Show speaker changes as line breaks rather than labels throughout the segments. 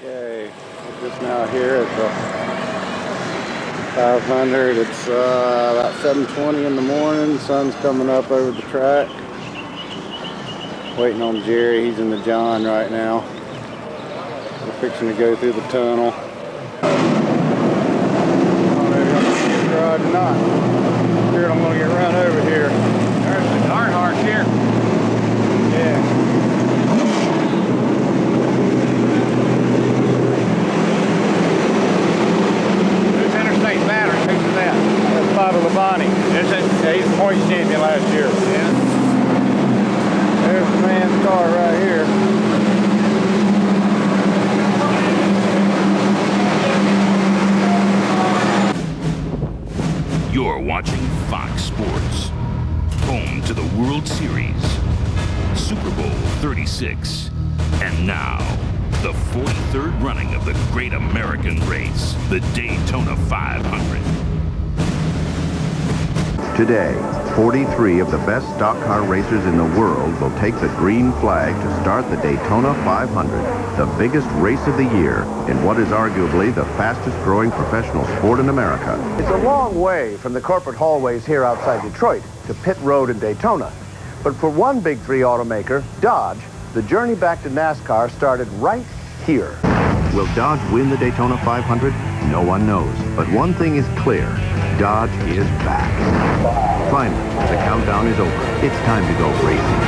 Okay, we're just now here at the 500. It's about 7:20 in the morning. Sun's coming up over the track. Waiting on Jerry. He's in the John right now. We're fixing to go through the tunnel. I don't know if I'm going to get the garage or not. I'm sure I'm going to get run over here.
There's the darn horse here.
Yeah. That's Bobby Labonte.
Is it?
Yeah, he's the points champion last year.
Yeah.
There's the man's car right here.
You're watching Fox Sports, home to the World Series, Super Bowl 36, and now the 43rd running of the great American race, the Daytona 500.
Today, 43 of the best stock car racers in the world will take the green flag to start the Daytona 500, the biggest race of the year in what is arguably the fastest growing professional sport in America.
It's a long way from the corporate hallways here outside Detroit to Pit Road in Daytona. But for one Big Three automaker, Dodge, the journey back to NASCAR started right here.
Will Dodge win the Daytona 500? No one knows. But one thing is clear. Dodge is back. Finally, the countdown is over. It's time to go racing.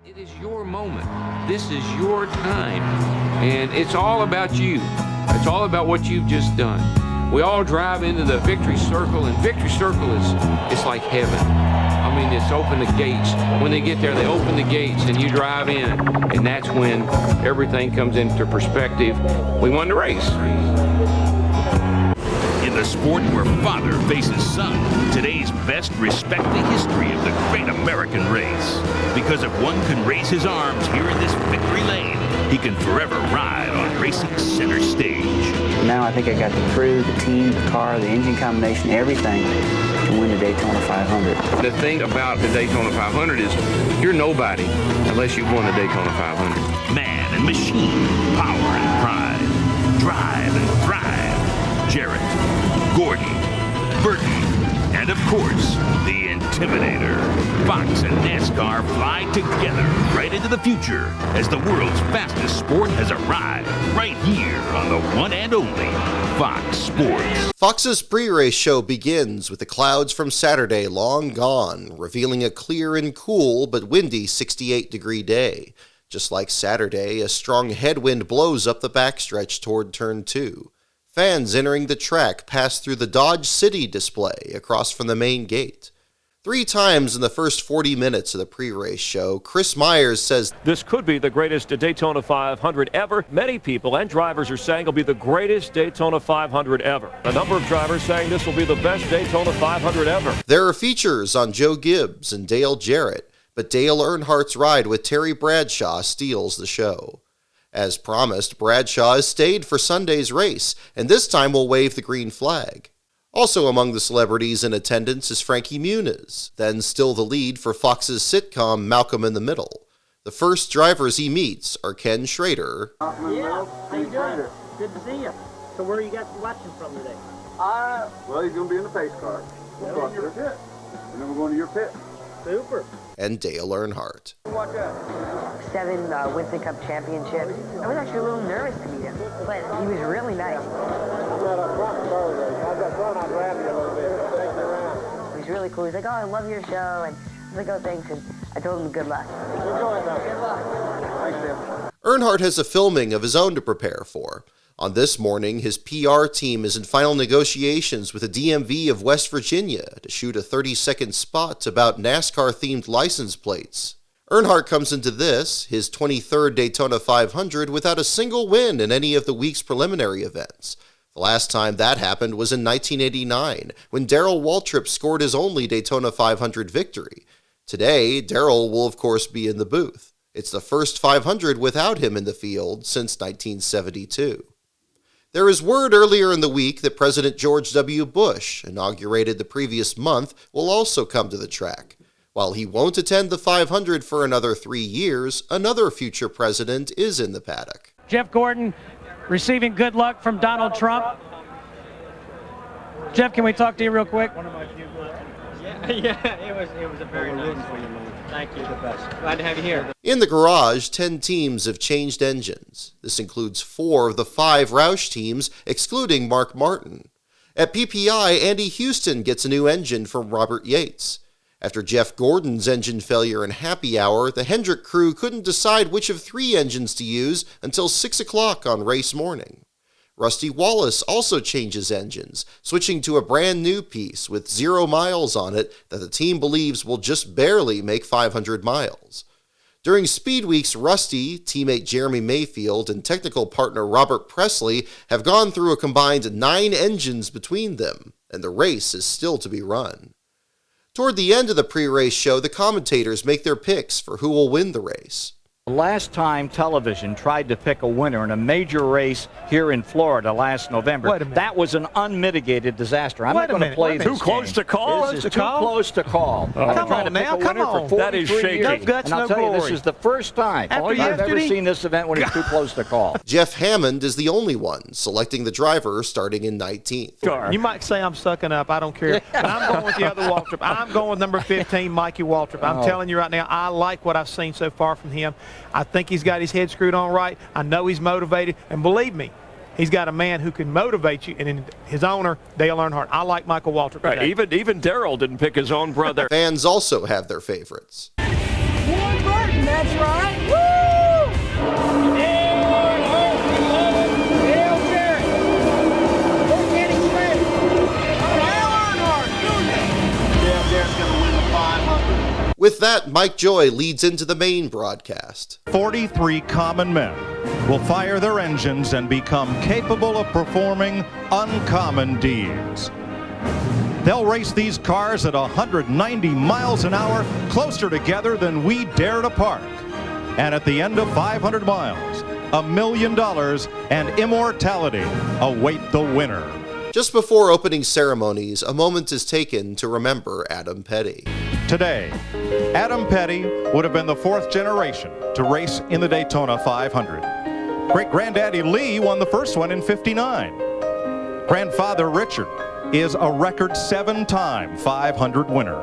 It is your moment. This is your time. And it's all about you. It's all about what you've just done. We all drive into the Victory Circle, and Victory Circle it's like heaven. I mean, it's open the gates. When they get there, they open the gates, and you drive in. And that's when everything comes into perspective. We won the race.
In the sport where father faces son, today's best respect the history of the great American race. Because if one can raise his arms here in this victory lane, he can forever ride on racing's center stage.
Now I think I got the crew, the team, the car, the engine combination, everything to win the Daytona 500.
The thing about the Daytona 500 is you're nobody unless you've won the Daytona 500.
Man and machine, power and pride, drive and thrive. Jarrett, Gordon, Burton, and of course, the Intimidator. Fox and NASCAR fly together right into the future as the world's fastest sport has arrived right here on the one and only Fox Sports.
Fox's pre-race show begins with the clouds from Saturday long gone, revealing a clear and cool but windy 68-degree day. Just like Saturday, a strong headwind blows up the backstretch toward Turn 2. Fans entering the track pass through the Dodge City display across from the main gate. 3 times in the first 40 minutes of the pre-race show, Chris Myers says,
"This could be the greatest Daytona 500 ever. Many people and drivers are saying it'll be the greatest Daytona 500 ever. A number of drivers saying this will be the best Daytona 500 ever."
There are features on Joe Gibbs and Dale Jarrett, but Dale Earnhardt's ride with Terry Bradshaw steals the show. As promised, Bradshaw has stayed for Sunday's race, and this time will wave the green flag. Also among the celebrities in attendance is Frankie Muniz, then still the lead for Fox's sitcom Malcolm in the Middle. The first drivers he meets are Ken Schrader.
Yeah, how you doing? Good to see you. So where you got watching from today?
Well, he's going to be in the pace car. We'll talk to your pit. And then we're going to your pit.
Super.
And Dale Earnhardt.
Watch out.
7 Winston Cup championships. I was actually a little nervous to meet him, but he was really nice.
I'm not up front early. I got front, I'll grab you a little bit. Take you around.
He was really cool. He's like, "Oh, I love your show." And I was like, "Oh, thanks." And I told him good luck.
Enjoy it, though. Good luck. Thanks, Tim.
Earnhardt has a filming of his own to prepare for. On this morning, his PR team is in final negotiations with the DMV of West Virginia to shoot a 30-second spot about NASCAR-themed license plates. Earnhardt comes into this, his 23rd Daytona 500, without a single win in any of the week's preliminary events. The last time that happened was in 1989, when Darrell Waltrip scored his only Daytona 500 victory. Today, Darrell will of course be in the booth. It's the first 500 without him in the field since 1972. There is word earlier in the week that President George W. Bush, inaugurated the previous month, will also come to the track. While he won't attend the 500 for another 3 years, another future president is in the paddock.
Jeff Gordon receiving good luck from Donald Trump. Jeff, can we talk to you real quick? One of my few it was a very nice one. Thank you. The best. Glad to have you here.
In the garage, 10 teams have changed engines. This includes 4 of the 5 Roush teams, excluding Mark Martin. At PPI, Andy Houston gets a new engine from Robert Yates. After Jeff Gordon's engine failure in Happy Hour, the Hendrick crew couldn't decide which of 3 engines to use until 6 o'clock on race morning. Rusty Wallace also changes engines, switching to a brand new piece with 0 miles on it that the team believes will just barely make 500 miles. During Speed Weeks, Rusty, teammate Jeremy Mayfield, and technical partner Robert Presley have gone through a combined 9 engines between them, and the race is still to be run. Toward the end of the pre-race show, the commentators make their picks for who will win the race.
Last time television tried to pick a winner in a major race here in Florida last November, that was an unmitigated disaster. I'm not going to play this
Too close to call?
This is too close to call.
Come on now, come on. That is shaky.
No guts, no glory. This is the first time I've ever seen this event when it's too close to call.
Jeff Hammond is the only one selecting the driver starting in 19th.
You might say I'm sucking up. I don't care. But I'm going with the other Waltrip. I'm going with number 15, Mikey Waltrip. I'm telling you right now, I like what I've seen so far from him. I think he's got his head screwed on right. I know he's motivated. And believe me, he's got a man who can motivate you, and in his owner, Dale Earnhardt. I like Michael Waltrip.
Right, even Darrell didn't pick his own brother.
Fans also have their favorites.
Warren Burton, that's right. Woo! Dale Jarrett. We're getting ready. Dale Earnhardt, Jr.
Dale Jarrett's going to win the 500.
With that, Mike Joy leads into the main broadcast.
43 common men will fire their engines and become capable of performing uncommon deeds. They'll race these cars at 190 miles an hour, closer together than we dared apart. And at the end of 500 miles, $1 million and immortality await the winner.
Just before opening ceremonies, a moment is taken to remember Adam Petty.
Today, Adam Petty would have been the 4th generation to race in the Daytona 500. Great-granddaddy Lee won the first one in '59. Grandfather Richard is a record 7-time 500 winner.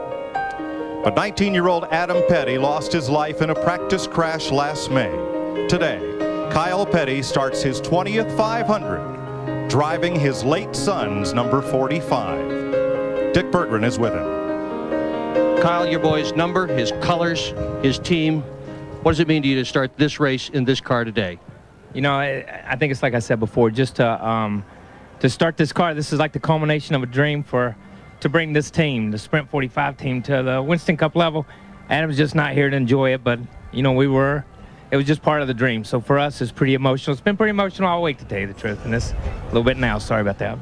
But 19-year-old Adam Petty lost his life in a practice crash last May. Today, Kyle Petty starts his 20th 500, driving his late son's number 45. Dick Berggren is with him.
Kyle, your boy's number, his colors, his team. What does it mean to you to start this race in this car today?
You know, I think it's like I said before, just to start this car, this is like the culmination of a dream to bring this team, the Sprint 45 team, to the Winston Cup level. Adam's just not here to enjoy it, but, you know, it was just part of the dream. So for us, it's pretty emotional. It's been pretty emotional all week, to tell you the truth, and it's a little bit now. Sorry about that.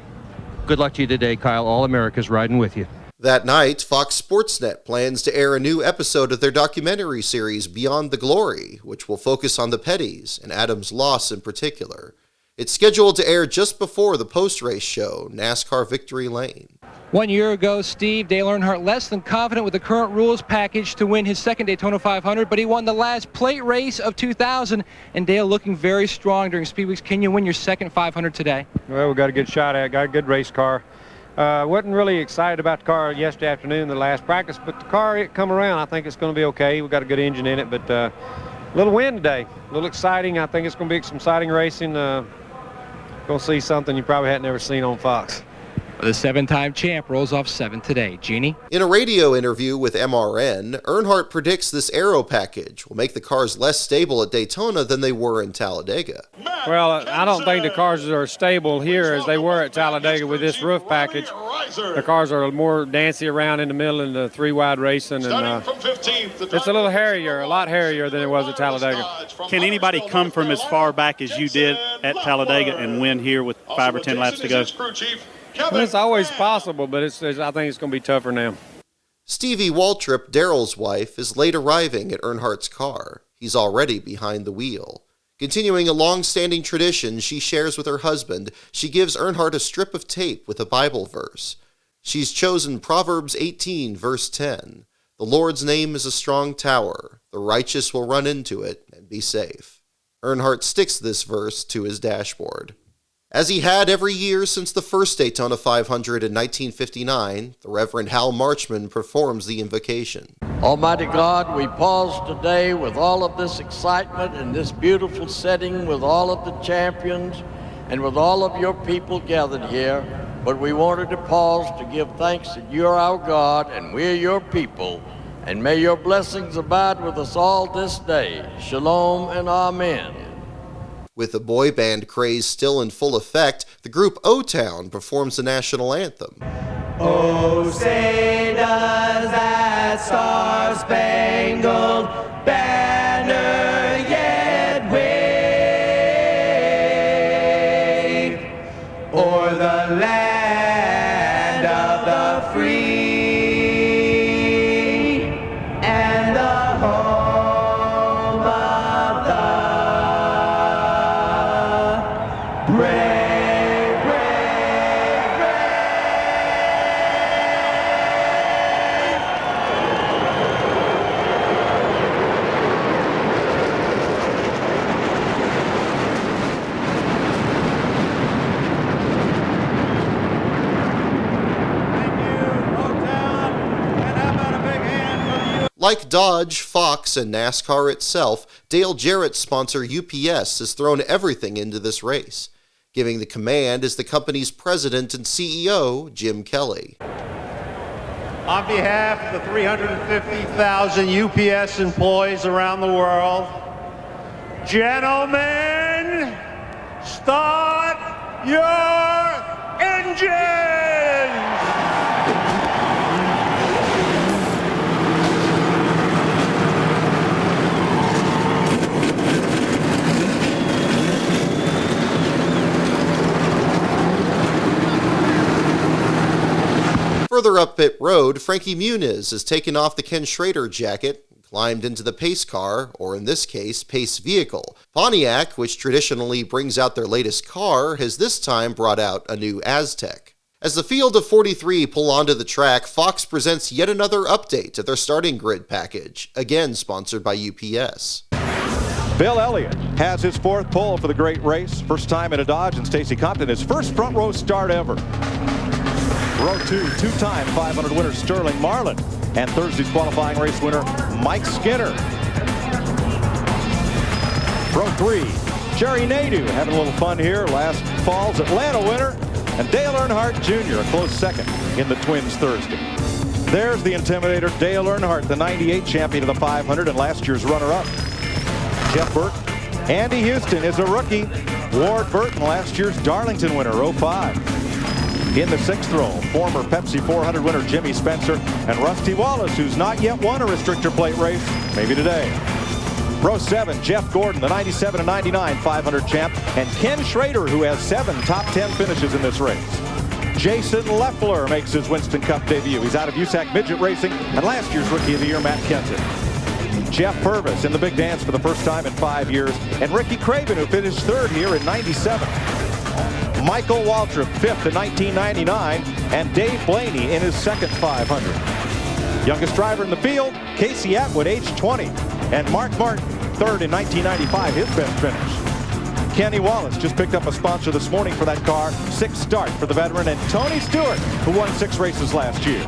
Good luck to you today, Kyle. All America's riding with you.
That night, Fox Sports Net plans to air a new episode of their documentary series Beyond the Glory, which will focus on the Pettys and Adam's loss in particular. It's scheduled to air just before the post-race show, NASCAR Victory Lane.
1 year ago, Steve, Dale Earnhardt less than confident with the current rules package to win his second Daytona 500, but he won the last plate race of 2000, and Dale looking very strong during Speed Weeks. Can you win your second 500 today?
Well, we got a good shot at it, got a good race car. Wasn't really excited about the car yesterday afternoon, the last practice, but the car, it come around. I think it's going to be okay. We got a good engine in it, but a little wind today, a little exciting. I think it's going to be some exciting racing. Going to see something you probably hadn't ever seen on Fox.
The 7-time champ rolls off 7th today. Jeannie?
In a radio interview with MRN, Earnhardt predicts this aero package will make the cars less stable at Daytona than they were in Talladega.
Well, I don't think the cars are stable here as they were at Talladega with this roof package. The cars are more dancy around in the middle in the 3-wide racing, and it's a little hairier, a lot hairier than it was at Talladega.
Can anybody come from as far back as you did at Talladega and win here with 5 or 10 laps to go?
Well, it's always possible, but I think it's going to be tougher now.
Stevie Waltrip, Darrell's wife, is late arriving at Earnhardt's car. He's already behind the wheel. Continuing a long-standing tradition she shares with her husband, she gives Earnhardt a strip of tape with a Bible verse. She's chosen Proverbs 18, verse 10. The Lord's name is a strong tower. The righteous will run into it and be safe. Earnhardt sticks this verse to his dashboard. As he had every year since the first Daytona 500 in 1959, the Reverend Hal Marchman performs the invocation.
Almighty God, we pause today with all of this excitement in this beautiful setting with all of the champions and with all of your people gathered here, but we wanted to pause to give thanks that you're our God and we're your people, and may your blessings abide with us all this day. Shalom and amen.
With the boy band craze still in full effect, the group O-Town performs the national anthem.
Oh, say does that star-spangled banner yet wave o'er the land of the free and the home of the brave, brave, brave.
Like Dodge, Fox, and NASCAR itself, Dale Jarrett's sponsor UPS has thrown everything into this race. Giving the command is the company's president and CEO, Jim Kelly.
On behalf of the 350,000 UPS employees around the world, gentlemen, start your engines!
Further up pit road, Frankie Muniz has taken off the Ken Schrader jacket, climbed into the pace car, or in this case, pace vehicle. Pontiac, which traditionally brings out their latest car, has this time brought out a new Aztek. As the field of 43 pull onto the track, Fox presents yet another update to their starting grid package, again sponsored by UPS.
Bill Elliott has his 4th pole for the great race. First time in a Dodge, and Stacy Compton his first front row start ever. Row 2, 2-time 500 winner Sterling Marlin, and Thursday's qualifying race winner Mike Skinner. Row 3, Jerry Nadeau having a little fun here. Last fall's Atlanta winner, and Dale Earnhardt Jr. a close second in the Twins Thursday. There's the Intimidator, Dale Earnhardt, the 98 champion of the 500 and last year's runner-up. Jeff Burton. Andy Houston is a rookie. Ward Burton, last year's Darlington winner, 05. In the 6th row, former Pepsi 400 winner Jimmy Spencer and Rusty Wallace, who's not yet won a restrictor plate race, maybe today. Row 7, Jeff Gordon, the 97 and 99 500 champ, and Ken Schrader, who has 7 top 10 finishes in this race. Jason Leffler makes his Winston Cup debut. He's out of USAC Midget Racing, and last year's Rookie of the Year, Matt Kenseth. Jeff Purvis in the big dance for the first time in 5 years, and Ricky Craven, who finished 3rd here in 97. Michael Waltrip, 5th in 1999, and Dave Blaney in his 2nd 500. Youngest driver in the field, Casey Atwood, age 20, and Mark Martin, 3rd in 1995, his best finish. Kenny Wallace just picked up a sponsor this morning for that car, 6th start for the veteran, and Tony Stewart, who won 6 races last year.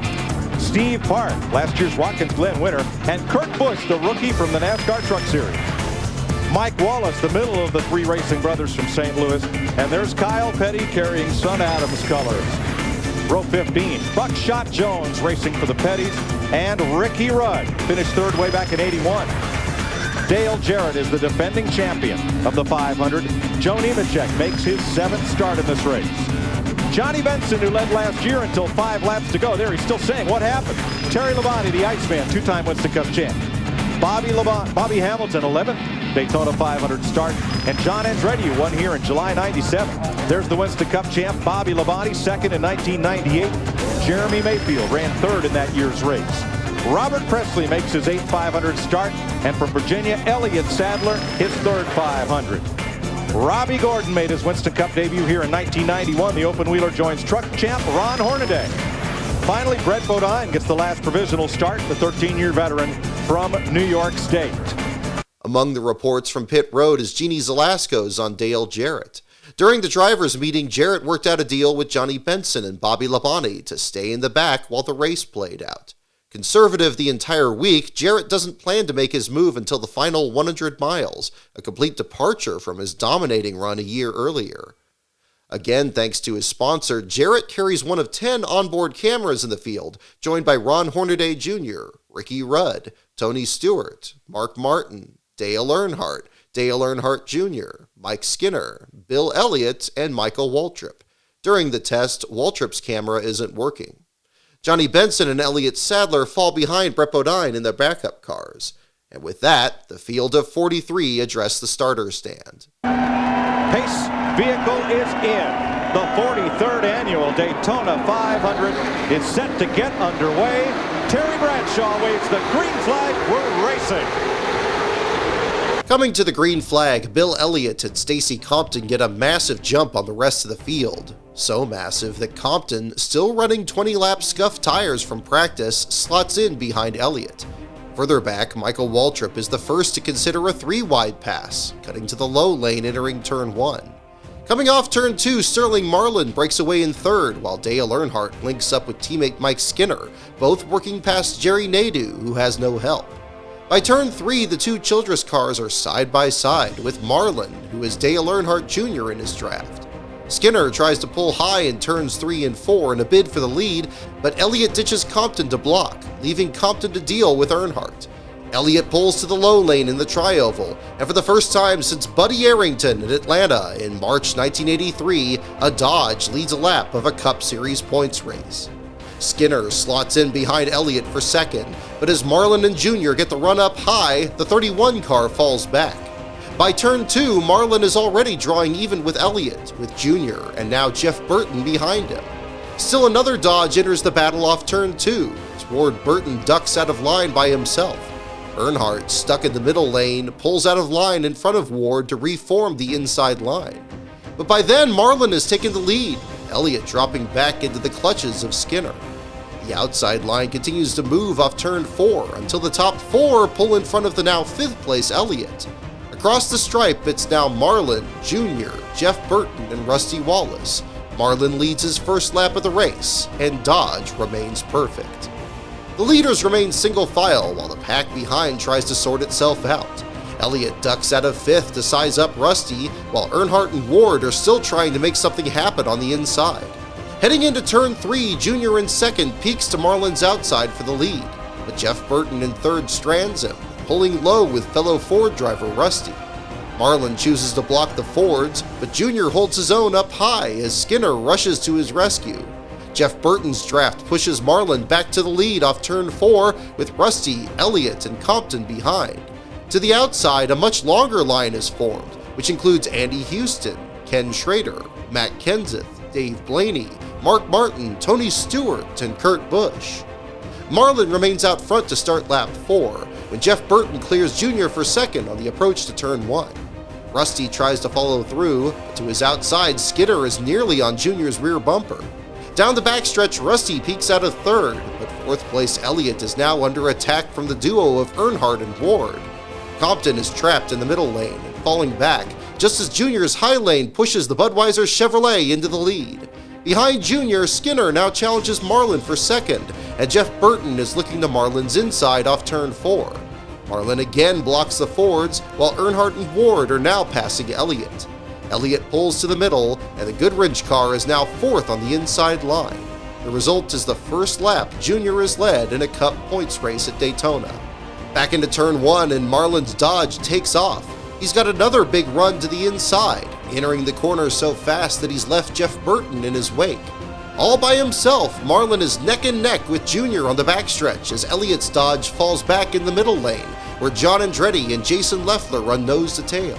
Steve Park, last year's Watkins Glen winner, and Kurt Busch, the rookie from the NASCAR Truck Series. Mike Wallace, the middle of the 3 racing brothers from St. Louis, and there's Kyle Petty carrying Son Adams colors. Row 15, Buckshot Jones racing for the Petties, and Ricky Rudd finished third way back in 81. Dale Jarrett is the defending champion of the 500. Joe Nemechek makes his 7th start in this race. Johnny Benson, who led last year until 5 laps to go. There he's still saying, what happened? Terry Labonte, the Iceman, 2-time Winston Cup champ. Bobby Hamilton, 11th Daytona 500 start. And John Andretti, who won here in July 97. There's the Winston Cup champ, Bobby Labonte, 2nd in 1998. Jeremy Mayfield ran 3rd in that year's race. Robert Presley makes his 8th 500 start. And from Virginia, Elliott Sadler, his 3rd 500. Robbie Gordon made his Winston Cup debut here in 1991. The open-wheeler joins truck champ Ron Hornaday. Finally, Brett Bodine gets the last provisional start, the 13-year veteran from New York State.
Among the reports from pit road is Jeannie Zalasko's on Dale Jarrett. During the drivers' meeting, Jarrett worked out a deal with Johnny Benson and Bobby Labonte to stay in the back while the race played out. Conservative the entire week, Jarrett doesn't plan to make his move until the final 100 miles, a complete departure from his dominating run a year earlier. Again, thanks to his sponsor, Jarrett carries one of 10 onboard cameras in the field, joined by Ron Hornaday Jr., Ricky Rudd, Tony Stewart, Mark Martin, Dale Earnhardt Jr., Mike Skinner, Bill Elliott, and Michael Waltrip. During the test, Waltrip's camera isn't working. Johnny Benson and Elliott Sadler fall behind Brett Bodine in their backup cars. And with that, the field of 43 address the starter stand.
Pace vehicle is in. The 43rd annual Daytona 500 is set to get underway. Terry Bradshaw waves the green flag. We're racing.
Coming to the green flag, Bill Elliott and Stacy Compton get a massive jump on the rest of the field. So massive that Compton, still running 20-lap scuffed tires from practice, slots in behind Elliott. Further back, Michael Waltrip is the first to consider a 3-wide pass, cutting to the low lane entering turn 1. Coming off turn 2, Sterling Marlin breaks away in 3rd, while Dale Earnhardt links up with teammate Mike Skinner, both working past Jerry Nadeau, who has no help. By turn 3, the two Childress cars are side by side, with Marlin, who is Dale Earnhardt Jr. in his draft. Skinner tries to pull high in turns 3 and 4 in a bid for the lead, but Elliott ditches Compton to block, leaving Compton to deal with Earnhardt. Elliott pulls to the low lane in the tri-oval, and for the first time since Buddy Arrington in Atlanta in March 1983, a Dodge leads a lap of a Cup Series points race. Skinner slots in behind Elliott for 2nd, but as Marlin and Jr. get the run up high, the 31 car falls back. By turn 2, Marlin is already drawing even with Elliott, with Jr. and now Jeff Burton behind him. Still another Dodge enters the battle off turn 2, as Ward Burton ducks out of line by himself. Earnhardt, stuck in the middle lane, pulls out of line in front of Ward to reform the inside line. But by then, Marlin has taken the lead, Elliott dropping back into the clutches of Skinner. The outside line continues to move off turn 4 until the top 4 pull in front of the now 5th place Elliott. Across the stripe, it's now Marlin, Jr., Jeff Burton, and Rusty Wallace. Marlin leads his first lap of the race, and Dodge remains perfect. The leaders remain single file while the pack behind tries to sort itself out. Elliott ducks out of 5th to size up Rusty, while Earnhardt and Ward are still trying to make something happen on the inside. Heading into turn 3, Jr. in 2nd peaks to Marlin's outside for the lead, but Jeff Burton in 3rd strands him, pulling low with fellow Ford driver Rusty. Marlin chooses to block the Fords, but Jr. holds his own up high as Skinner rushes to his rescue. Jeff Burton's draft pushes Marlin back to the lead off turn 4 with Rusty, Elliott, and Compton behind. To the outside, a much longer line is formed, which includes Andy Houston, Ken Schrader, Matt Kenseth, Dave Blaney, Mark Martin, Tony Stewart, and Kurt Busch. Marlin remains out front to start lap 4, when Jeff Burton clears Jr. for 2nd on the approach to turn 1. Rusty tries to follow through, but to his outside, Skinner is nearly on Jr.'s rear bumper. Down the backstretch, Rusty peeks out of 3rd, but 4th place Elliott is now under attack from the duo of Earnhardt and Ward. Compton is trapped in the middle lane and falling back, just as Jr.'s high lane pushes the Budweiser Chevrolet into the lead. Behind Jr., Skinner now challenges Marlin for 2nd, and Jeff Burton is looking to Marlin's inside off turn 4. Marlin again blocks the Fords, while Earnhardt and Ward are now passing Elliott. Elliott pulls to the middle, and the Goodrich car is now 4th on the inside line. The result is the first lap Junior has led in a Cup points race at Daytona. Back into turn 1 and Marlin's Dodge takes off. He's got another big run to the inside, entering the corner so fast that he's left Jeff Burton in his wake. All by himself, Marlin is neck and neck with Junior on the backstretch as Elliott's Dodge falls back in the middle lane, where John Andretti and Jason Leffler run nose to tail.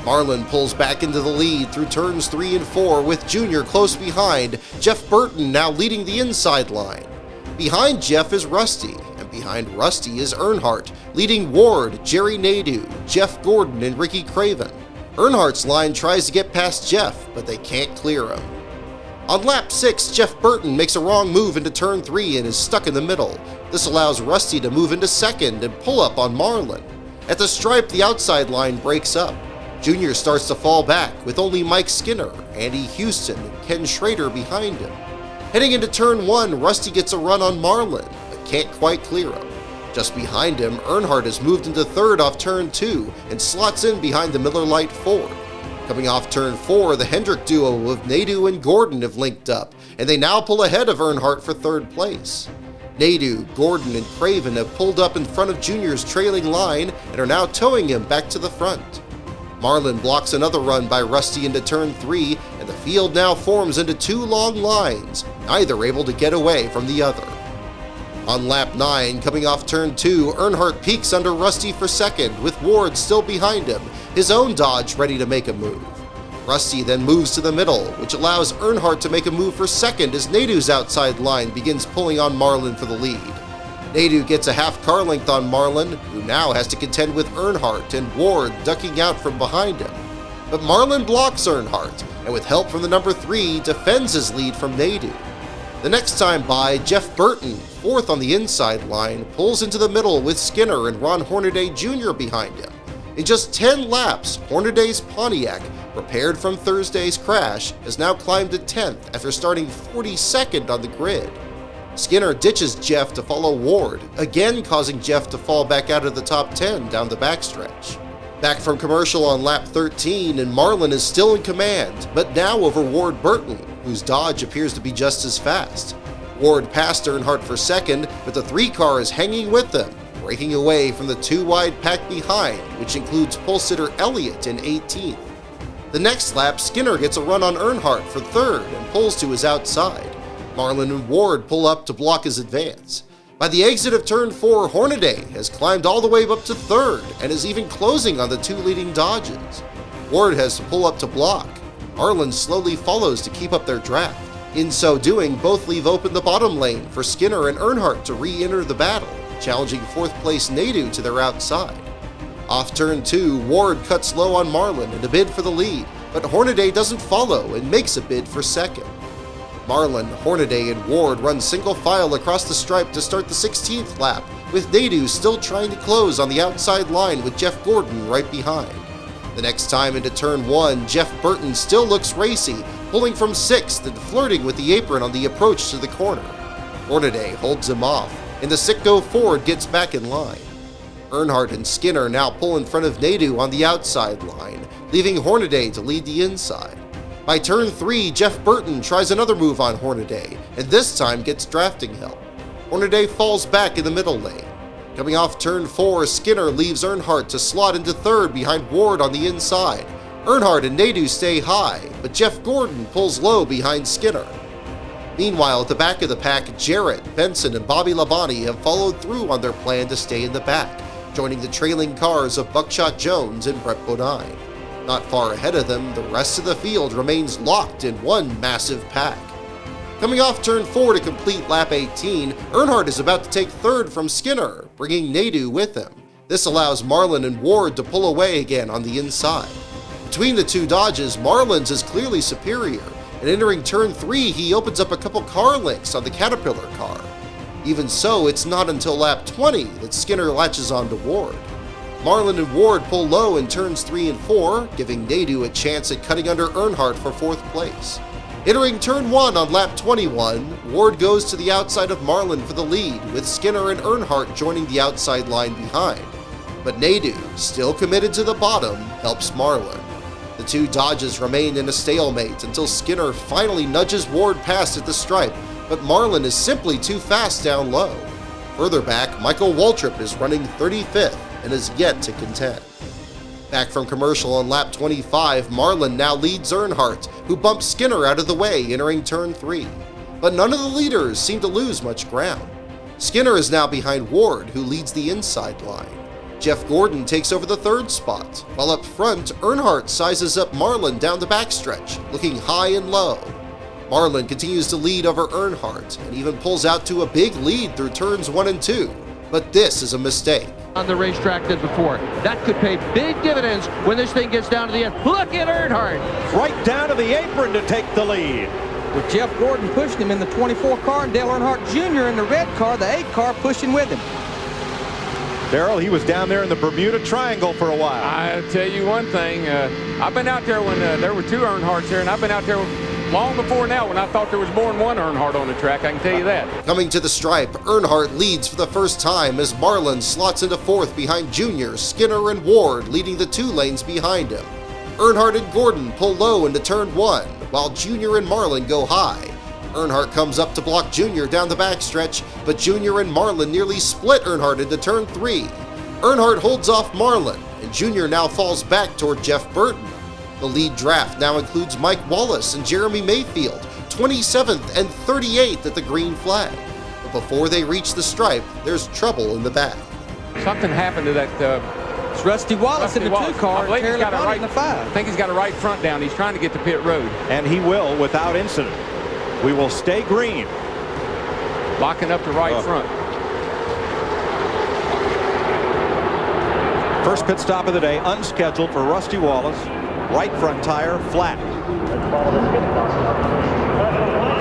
Marlin pulls back into the lead through turns 3 and 4 with Junior close behind, Jeff Burton now leading the inside line. Behind Jeff is Rusty, and behind Rusty is Earnhardt, leading Ward, Jerry Nadeau, Jeff Gordon, and Ricky Craven. Earnhardt's line tries to get past Jeff, but they can't clear him. On lap 6, Jeff Burton makes a wrong move into turn 3 and is stuck in the middle. This allows Rusty to move into second and pull up on Marlin. At the stripe, the outside line breaks up. Junior starts to fall back with only Mike Skinner, Andy Houston, and Ken Schrader behind him. Heading into turn 1, Rusty gets a run on Marlin, but can't quite clear him. Just behind him, Earnhardt has moved into third off turn 2 and slots in behind the Miller Lite Ford. Coming off turn 4, the Hendrick duo of Nadeau and Gordon have linked up, and they now pull ahead of Earnhardt for third place. Nadeau, Gordon, and Craven have pulled up in front of Junior's trailing line and are now towing him back to the front. Marlin blocks another run by Rusty into turn 3, and the field now forms into 2 long lines, neither able to get away from the other. On lap 9, coming off turn 2, Earnhardt peaks under Rusty for second, with Ward still behind him, his own Dodge ready to make a move. Rusty then moves to the middle, which allows Earnhardt to make a move for second as Nadeau's outside line begins pulling on Marlin for the lead. Nadeau gets a half car length on Marlin, who now has to contend with Earnhardt and Ward ducking out from behind him. But Marlin blocks Earnhardt, and with help from the number 3, defends his lead from Nadeau. The next time by, Jeff Burton, fourth on the inside line, pulls into the middle with Skinner and Ron Hornaday Jr. behind him. In just 10 laps, Hornaday's Pontiac, repaired from Thursday's crash, has now climbed to 10th after starting 42nd on the grid. Skinner ditches Jeff to follow Ward, again causing Jeff to fall back out of the top 10 down the backstretch. Back from commercial on lap 13, and Marlin is still in command, but now over Ward Burton, whose Dodge appears to be just as fast. Ward passed Earnhardt for second, but the 3 car is hanging with them, breaking away from the 2 wide pack behind, which includes pole sitter Elliott in 18th. The next lap, Skinner gets a run on Earnhardt for third and pulls to his outside. Marlin and Ward pull up to block his advance. By the exit of turn 4, Hornaday has climbed all the way up to third and is even closing on the 2 leading Dodges. Ward has to pull up to block. Marlin slowly follows to keep up their draft. In so doing, both leave open the bottom lane for Skinner and Earnhardt to re-enter the battle, challenging 4th place Nadeau to their outside. Off turn 2, Ward cuts low on Marlin in a bid for the lead, but Hornaday doesn't follow and makes a bid for second. Marlin, Hornaday, and Ward run single file across the stripe to start the 16th lap, with Nadeau still trying to close on the outside line with Jeff Gordon right behind. The next time into turn 1, Jeff Burton still looks racy, pulling from 6th and flirting with the apron on the approach to the corner. Hornaday holds him off, and the Sitco Ford gets back in line. Earnhardt and Skinner now pull in front of Nadeau on the outside line, leaving Hornaday to lead the inside. By turn 3, Jeff Burton tries another move on Hornaday, and this time gets drafting help. Hornaday falls back in the middle lane. Coming off turn 4, Skinner leaves Earnhardt to slot into third behind Ward on the inside. Earnhardt and Nadeau stay high, but Jeff Gordon pulls low behind Skinner. Meanwhile, at the back of the pack, Jarrett, Benson, and Bobby Labonte have followed through on their plan to stay in the back, joining the trailing cars of Buckshot Jones and Brett Bodine. Not far ahead of them, the rest of the field remains locked in one massive pack. Coming off turn 4 to complete lap 18, Earnhardt is about to take third from Skinner, bringing Nadeau with him. This allows Marlin and Ward to pull away again on the inside. Between the 2 Dodges, Marlin's is clearly superior, and entering turn 3, he opens up a couple car lengths on the Caterpillar car. Even so, it's not until lap 20 that Skinner latches onto Ward. Marlin and Ward pull low in turns 3 and 4, giving Nadeau a chance at cutting under Earnhardt for 4th place. Entering turn 1 on lap 21, Ward goes to the outside of Marlin for the lead, with Skinner and Earnhardt joining the outside line behind. But Nadeau, still committed to the bottom, helps Marlin. The 2 Dodges remain in a stalemate until Skinner finally nudges Ward past at the stripe, but Marlin is simply too fast down low. Further back, Michael Waltrip is running 35th and is yet to contend. Back from commercial on lap 25, Marlin now leads Earnhardt, who bumps Skinner out of the way entering turn 3. But none of the leaders seem to lose much ground. Skinner is now behind Ward, who leads the inside line. Jeff Gordon takes over the 3rd spot, while up front, Earnhardt sizes up Marlin down the backstretch, looking high and low. Marlin continues to lead over Earnhardt and even pulls out to a big lead through turns 1 and 2. But this is a mistake.
On the racetrack did before. That could pay big dividends when this thing gets down to the end. Look at Earnhardt.
Right down to the apron to take the lead.
With Jeff Gordon pushing him in the 24 car and Dale Earnhardt Jr. in the red car, the 8 car pushing with him.
Darrell, he was down there in the Bermuda Triangle for a while.
I'll tell you one thing. I've been out there when there were 2 Earnhardts here, and I've been out there long before now when I thought there was more than 1 Earnhardt on the track. I can tell you that.
Coming to the stripe, Earnhardt leads for the first time as Marlin slots into 4th behind Junior, Skinner, and Ward, leading the 2 lanes behind him. Earnhardt and Gordon pull low into turn 1, while Junior and Marlin go high. Earnhardt comes up to block Junior down the backstretch, but Junior and Marlin nearly split Earnhardt into turn 3. Earnhardt holds off Marlin, and Junior now falls back toward Jeff Burton. The lead draft now includes Mike Wallace and Jeremy Mayfield, 27th and 38th at the green flag. But before they reach the stripe, there's trouble in the back.
Something happened to that.
It's Rusty Wallace in the 2 car,
I
Terry LeBron in the 5.
I think he's got a right front down. He's trying to get to pit road.
And he will without incident. We will stay green.
Locking up the right front.
First pit stop of the day, unscheduled for Rusty Wallace. Right front tire, flat.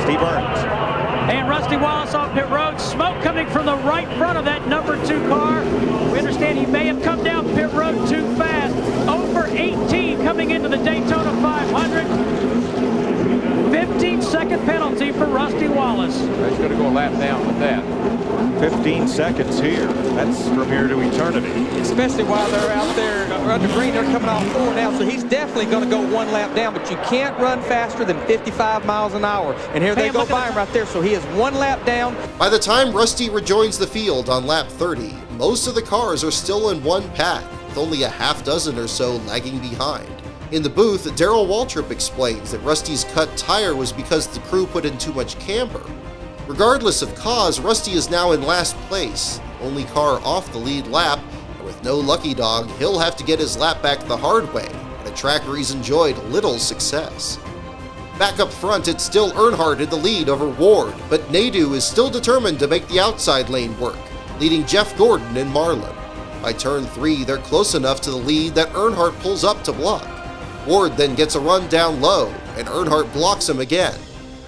Steve Burns.
And Rusty Wallace off pit road. Smoke coming from the right front of that number 2 car. We understand he may have come down pit road too fast. Over 18 coming into the Daytona 500. 15-second penalty for Rusty Wallace.
He's going to go a lap down with that.
15 seconds here. That's from here to eternity.
Especially while they're out there under green, they're coming off 4 now, so he's definitely going to go 1 lap down, but you can't run faster than 55 miles an hour. And here they go by him right there, so he is 1 lap down.
By the time Rusty rejoins the field on lap 30, most of the cars are still in one pack, with only a half dozen or so lagging behind. In the booth, Darrell Waltrip explains that Rusty's cut tire was because the crew put in too much camber. Regardless of cause, Rusty is now in last place, the only car off the lead lap, and with no lucky dog, he'll have to get his lap back the hard way, at a track where he's enjoyed little success. Back up front, it's still Earnhardt in the lead over Ward, but Nadeau is still determined to make the outside lane work, leading Jeff Gordon and Marlin. By turn 3, they're close enough to the lead that Earnhardt pulls up to block. Ward then gets a run down low, and Earnhardt blocks him again.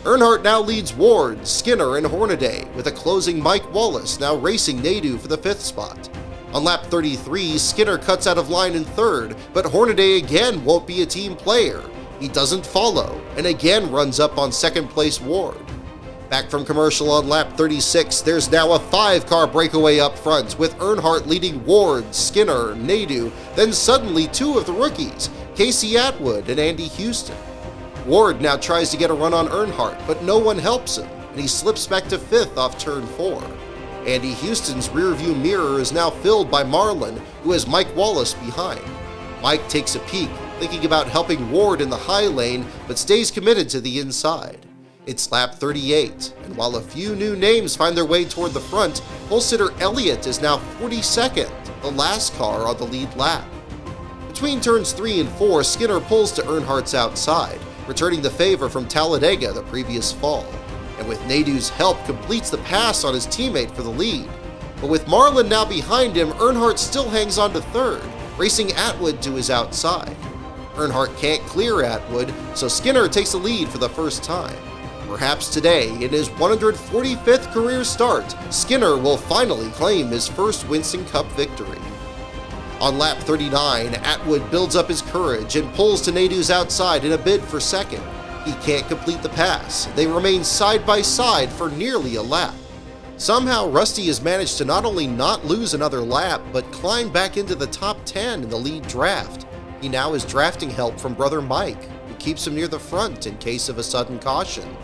Earnhardt now leads Ward, Skinner, and Hornaday, with a closing Mike Wallace now racing Nadeau for the 5th spot. On lap 33, Skinner cuts out of line in 3rd, but Hornaday again won't be a team player. He doesn't follow, and again runs up on 2nd place Ward. Back from commercial on lap 36, there's now a 5-car breakaway up front, with Earnhardt leading Ward, Skinner, Nadeau, then suddenly 2 of the rookies, Casey Atwood and Andy Houston. Ward now tries to get a run on Earnhardt, but no one helps him, and he slips back to 5th off turn 4. Andy Houston's rearview mirror is now filled by Marlin, who has Mike Wallace behind. Mike takes a peek, thinking about helping Ward in the high lane, but stays committed to the inside. It's lap 38, and while a few new names find their way toward the front, pole sitter Elliott is now 42nd, the last car on the lead lap. Between turns 3 and 4, Skinner pulls to Earnhardt's outside, returning the favor from Talladega the previous fall, and with Nadeau's help completes the pass on his teammate for the lead. But with Marlin now behind him, Earnhardt still hangs on to 3rd, racing Atwood to his outside. Earnhardt can't clear Atwood, so Skinner takes the lead for the first time. Perhaps today, in his 145th career start, Skinner will finally claim his first Winston Cup victory. On lap 39, Atwood builds up his courage and pulls to Nadeau's outside in a bid for 2nd. He can't complete the pass. They remain side by side for nearly a lap. Somehow, Rusty has managed to not only not lose another lap, but climb back into the top 10 in the lead draft. He now has drafting help from brother Mike, who keeps him near the front in case of a sudden caution.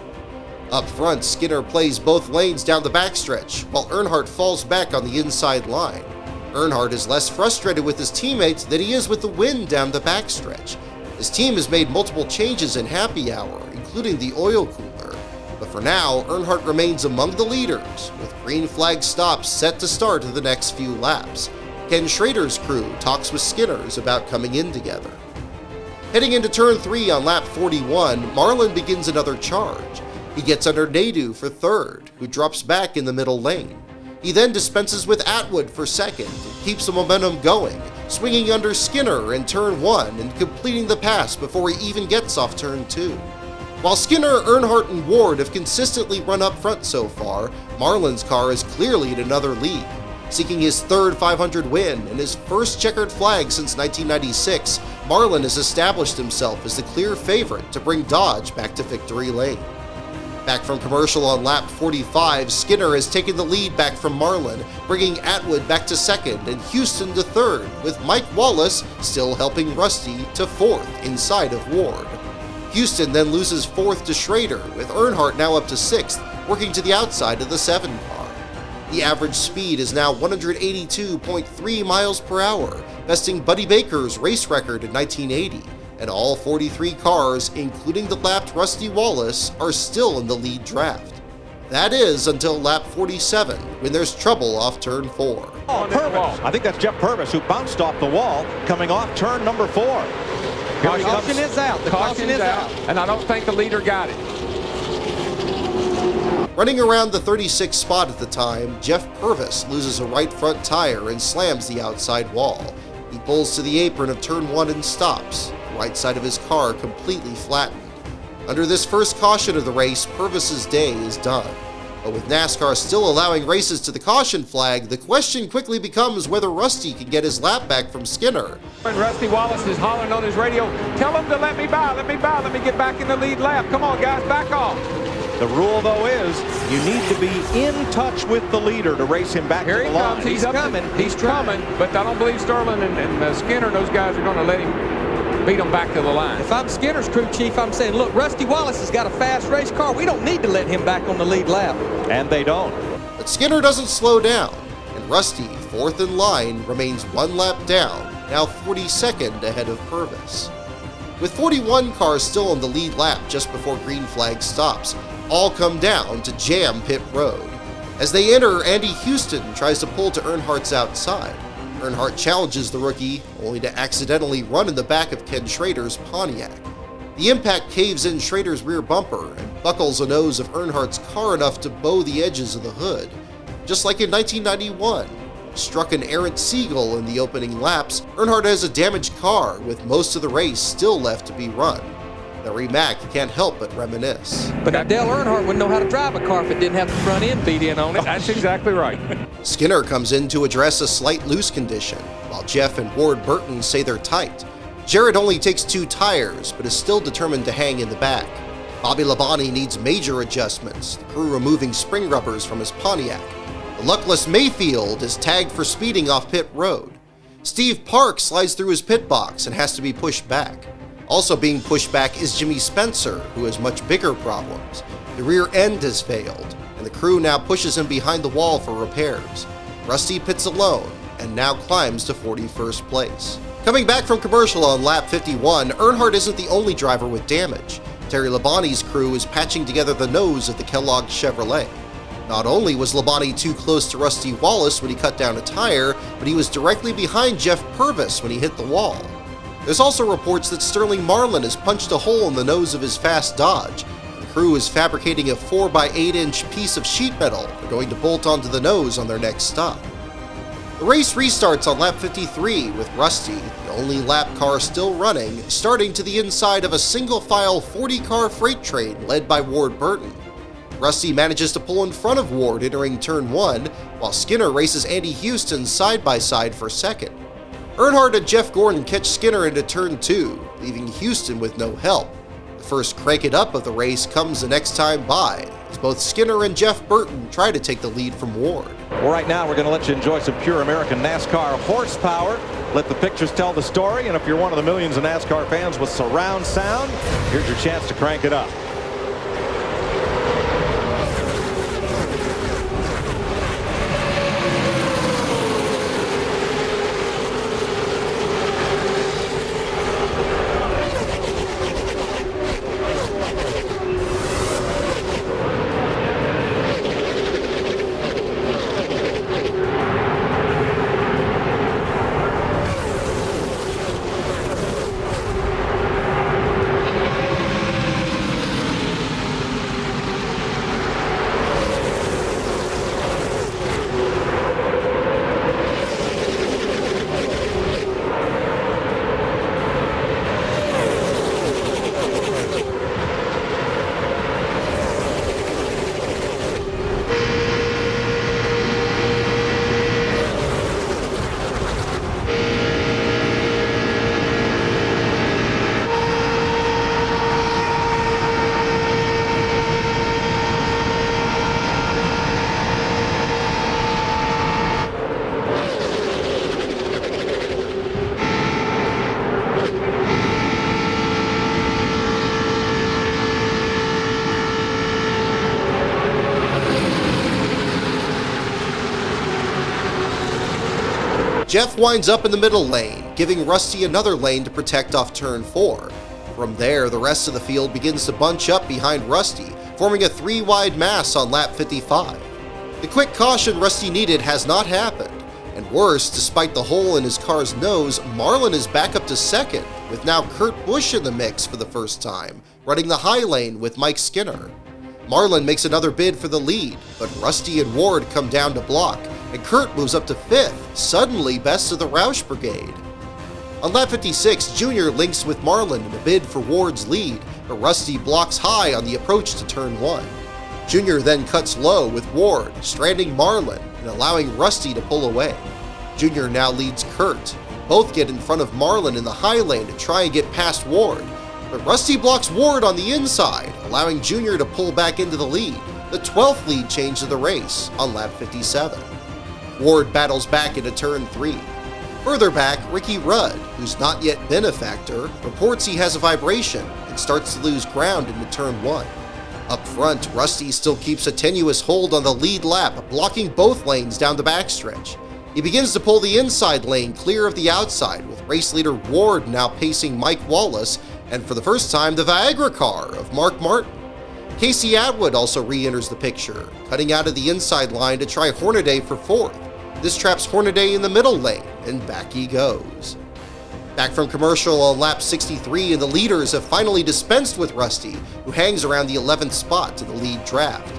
Up front, Skinner plays both lanes down the backstretch, while Earnhardt falls back on the inside line. Earnhardt is less frustrated with his teammates than he is with the win down the backstretch. His team has made multiple changes in happy hour, including the oil cooler. But for now, Earnhardt remains among the leaders, with green flag stops set to start in the next few laps. Ken Schrader's crew talks with Skinner's about coming in together. Heading into turn 3 on lap 41, Marlin begins another charge. He gets under Nadeau for third, who drops back in the middle lane. He then dispenses with Atwood for second and keeps the momentum going, swinging under Skinner in turn 1 and completing the pass before he even gets off turn 2. While Skinner, Earnhardt, and Ward have consistently run up front so far, Marlin's car is clearly in another lead. Seeking his third 500 win and his first checkered flag since 1996, Marlin has established himself as the clear favorite to bring Dodge back to victory lane. Back from commercial on lap 45, Skinner has taken the lead back from Marlin, bringing Atwood back to second and Houston to third, with Mike Wallace still helping Rusty to fourth inside of Ward. Houston then loses fourth to Schrader, with Earnhardt now up to sixth, working to the outside of the 7 car. The average speed is now 182.3 miles per hour, besting Buddy Baker's race record in 1980, and all 43 cars, including the lapped Rusty Wallace, are still in the lead draft. That is until lap 47, when there's trouble off turn 4.
Purvis. I think that's Jeff Purvis, who bounced off the wall, coming off turn number 4.
Caution is out. The caution is out. And I don't think the leader got it.
Running around the 36th spot at the time, Jeff Purvis loses a right front tire and slams the outside wall. He pulls to the apron of turn 1 and stops, the right side of his car completely flattened. Under this first caution of the race, Purvis's day is done. But with NASCAR still allowing races to the caution flag, the question quickly becomes whether Rusty can get his lap back from Skinner.
And Rusty Wallace is hollering on his radio, tell him to let me by, let me get back in the lead lap. Come on, guys, back off.
The rule, though, is you need to be in touch with the leader to race him back to the line.
He's coming. He's coming, but I don't believe Sterling and Skinner and those guys are going to let him beat them back to the line.
If I'm Skinner's crew chief, I'm saying, look, Rusty Wallace has got a fast race car. We don't need to let him back on the lead lap.
And they don't.
But Skinner doesn't slow down, and Rusty, fourth in line, remains one lap down, now 42nd ahead of Purvis. With 41 cars still on the lead lap just before green flag stops, all come down to jam pit road. As they enter, Andy Houston tries to pull to Earnhardt's outside. Earnhardt challenges the rookie, only to accidentally run in the back of Ken Schrader's Pontiac. The impact caves in Schrader's rear bumper and buckles the nose of Earnhardt's car enough to bow the edges of the hood. Just like in 1991, struck an errant seagull in the opening laps, Earnhardt has a damaged car with most of the race still left to be run. Larry Mack can't help but reminisce.
But now Dale Earnhardt wouldn't know how to drive a car if it didn't have the front end beat in on it.
That's exactly right.
Skinner comes in to address a slight loose condition, while Jeff and Ward Burton say they're tight. Jarrett only takes 2 tires, but is still determined to hang in the back. Bobby Labonte needs major adjustments, the crew removing spring rubbers from his Pontiac. The luckless Mayfield is tagged for speeding off pit road. Steve Park slides through his pit box and has to be pushed back. Also being pushed back is Jimmy Spencer, who has much bigger problems. The rear end has failed, and the crew now pushes him behind the wall for repairs. Rusty pits alone, and now climbs to 41st place. Coming back from commercial on lap 51, Earnhardt isn't the only driver with damage. Terry Labonte's crew is patching together the nose of the Kellogg Chevrolet. Not only was Labonte too close to Rusty Wallace when he cut down a tire, but he was directly behind Jeff Purvis when he hit the wall. There's also reports that Sterling Marlin has punched a hole in the nose of his fast Dodge. The crew is fabricating a 4x8-inch piece of sheet metal they're going to bolt onto the nose on their next stop. The race restarts on lap 53 with Rusty, the only lap car still running, starting to the inside of a single-file 40-car freight train led by Ward Burton. Rusty manages to pull in front of Ward entering turn 1, while Skinner races Andy Houston side-by-side for second. Earnhardt and Jeff Gordon catch Skinner into turn 2, leaving Houston with no help. The first crank it up of the race comes the next time by, as both Skinner and Jeff Burton try to take the lead from Ward.
Well, right now we're going to let you enjoy some pure American NASCAR horsepower. Let the pictures tell the story, and if you're one of the millions of NASCAR fans with surround sound, here's your chance to crank it up.
Jeff winds up in the middle lane, giving Rusty another lane to protect off turn 4. From there, the rest of the field begins to bunch up behind Rusty, forming a 3-wide mass on lap 55. The quick caution Rusty needed has not happened, and worse, despite the hole in his car's nose, Marlin is back up to second, with now Kurt Busch in the mix for the first time, running the high lane with Mike Skinner. Marlin makes another bid for the lead, but Rusty and Ward come down to block, and Kurt moves up to 5th, suddenly best of the Roush Brigade. On lap 56, Junior links with Marlin in a bid for Ward's lead, but Rusty blocks high on the approach to turn 1. Junior then cuts low with Ward, stranding Marlin and allowing Rusty to pull away. Junior now leads Kurt. Both get in front of Marlin in the high lane to try and get past Ward, but Rusty blocks Ward on the inside, allowing Junior to pull back into the lead, the 12th lead change of the race on lap 57. Ward battles back into turn 3. Further back, Ricky Rudd, who's not yet been a factor, reports he has a vibration and starts to lose ground into turn 1. Up front, Rusty still keeps a tenuous hold on the lead lap, blocking both lanes down the backstretch. He begins to pull the inside lane clear of the outside, with race leader Ward now pacing Mike Wallace, and for the first time, the Viagra car of Mark Martin. Casey Atwood also re-enters the picture, cutting out of the inside line to try Hornaday for 4th. This traps Hornaday in the middle lane, and back he goes. Back from commercial on lap 63, and the leaders have finally dispensed with Rusty, who hangs around the 11th spot in the lead draft.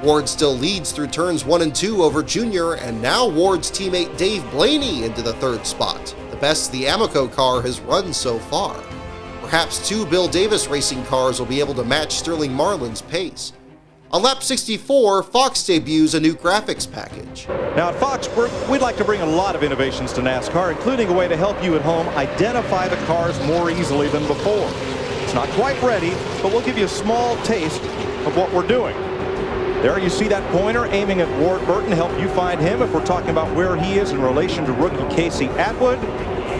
Ward still leads through turns 1 and 2 over Junior, and now Ward's teammate Dave Blaney into the 3rd spot, the best the Amoco car has run so far. Perhaps 2 Bill Davis racing cars will be able to match Sterling Marlin's pace. On lap 64, Fox debuts a new graphics package.
Now at Fox, we'd like to bring a lot of innovations to NASCAR, including a way to help you at home identify the cars more easily than before. It's not quite ready, but we'll give you a small taste of what we're doing. There you see that pointer aiming at Ward Burton, help you find him if we're talking about where he is in relation to rookie Casey Atwood.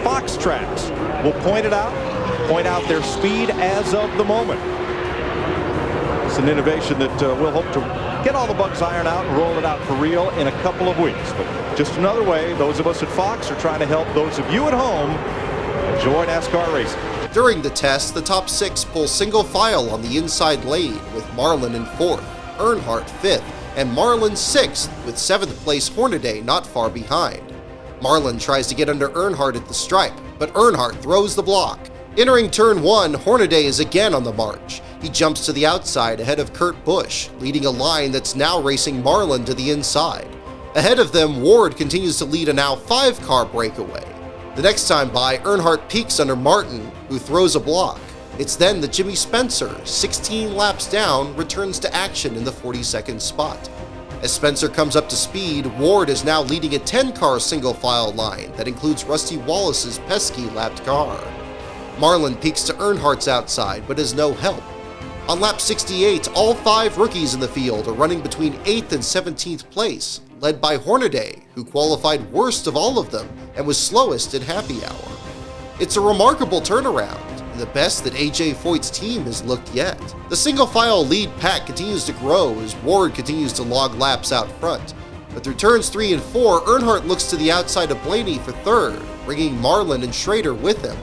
Fox Tracks will point out their speed as of the moment. It's an innovation that we'll hope to get all the bugs ironed out and roll it out for real in a couple of weeks. But just another way those of us at Fox are trying to help those of you at home enjoy NASCAR racing.
During the test, the top 6 pull single file on the inside lane, with Marlin in 4th, Earnhardt 5th, and Marlin 6th, with 7th place Hornaday not far behind. Marlin tries to get under Earnhardt at the stripe, but Earnhardt throws the block. Entering turn 1, Hornaday is again on the march. He jumps to the outside ahead of Kurt Busch, leading a line that's now racing Marlin to the inside. Ahead of them, Ward continues to lead a now 5-car breakaway. The next time by, Earnhardt peaks under Martin, who throws a block. It's then that Jimmy Spencer, 16 laps down, returns to action in the 42nd spot. As Spencer comes up to speed, Ward is now leading a 10-car single-file line that includes Rusty Wallace's pesky lapped car. Marlin peaks to Earnhardt's outside, but has no help. On lap 68, all 5 rookies in the field are running between 8th and 17th place, led by Hornaday, who qualified worst of all of them and was slowest at happy hour. It's a remarkable turnaround, and the best that AJ Foyt's team has looked yet. The single-file lead pack continues to grow as Ward continues to log laps out front, but through turns 3 and 4, Earnhardt looks to the outside of Blaney for 3rd, bringing Marlin and Schrader with him.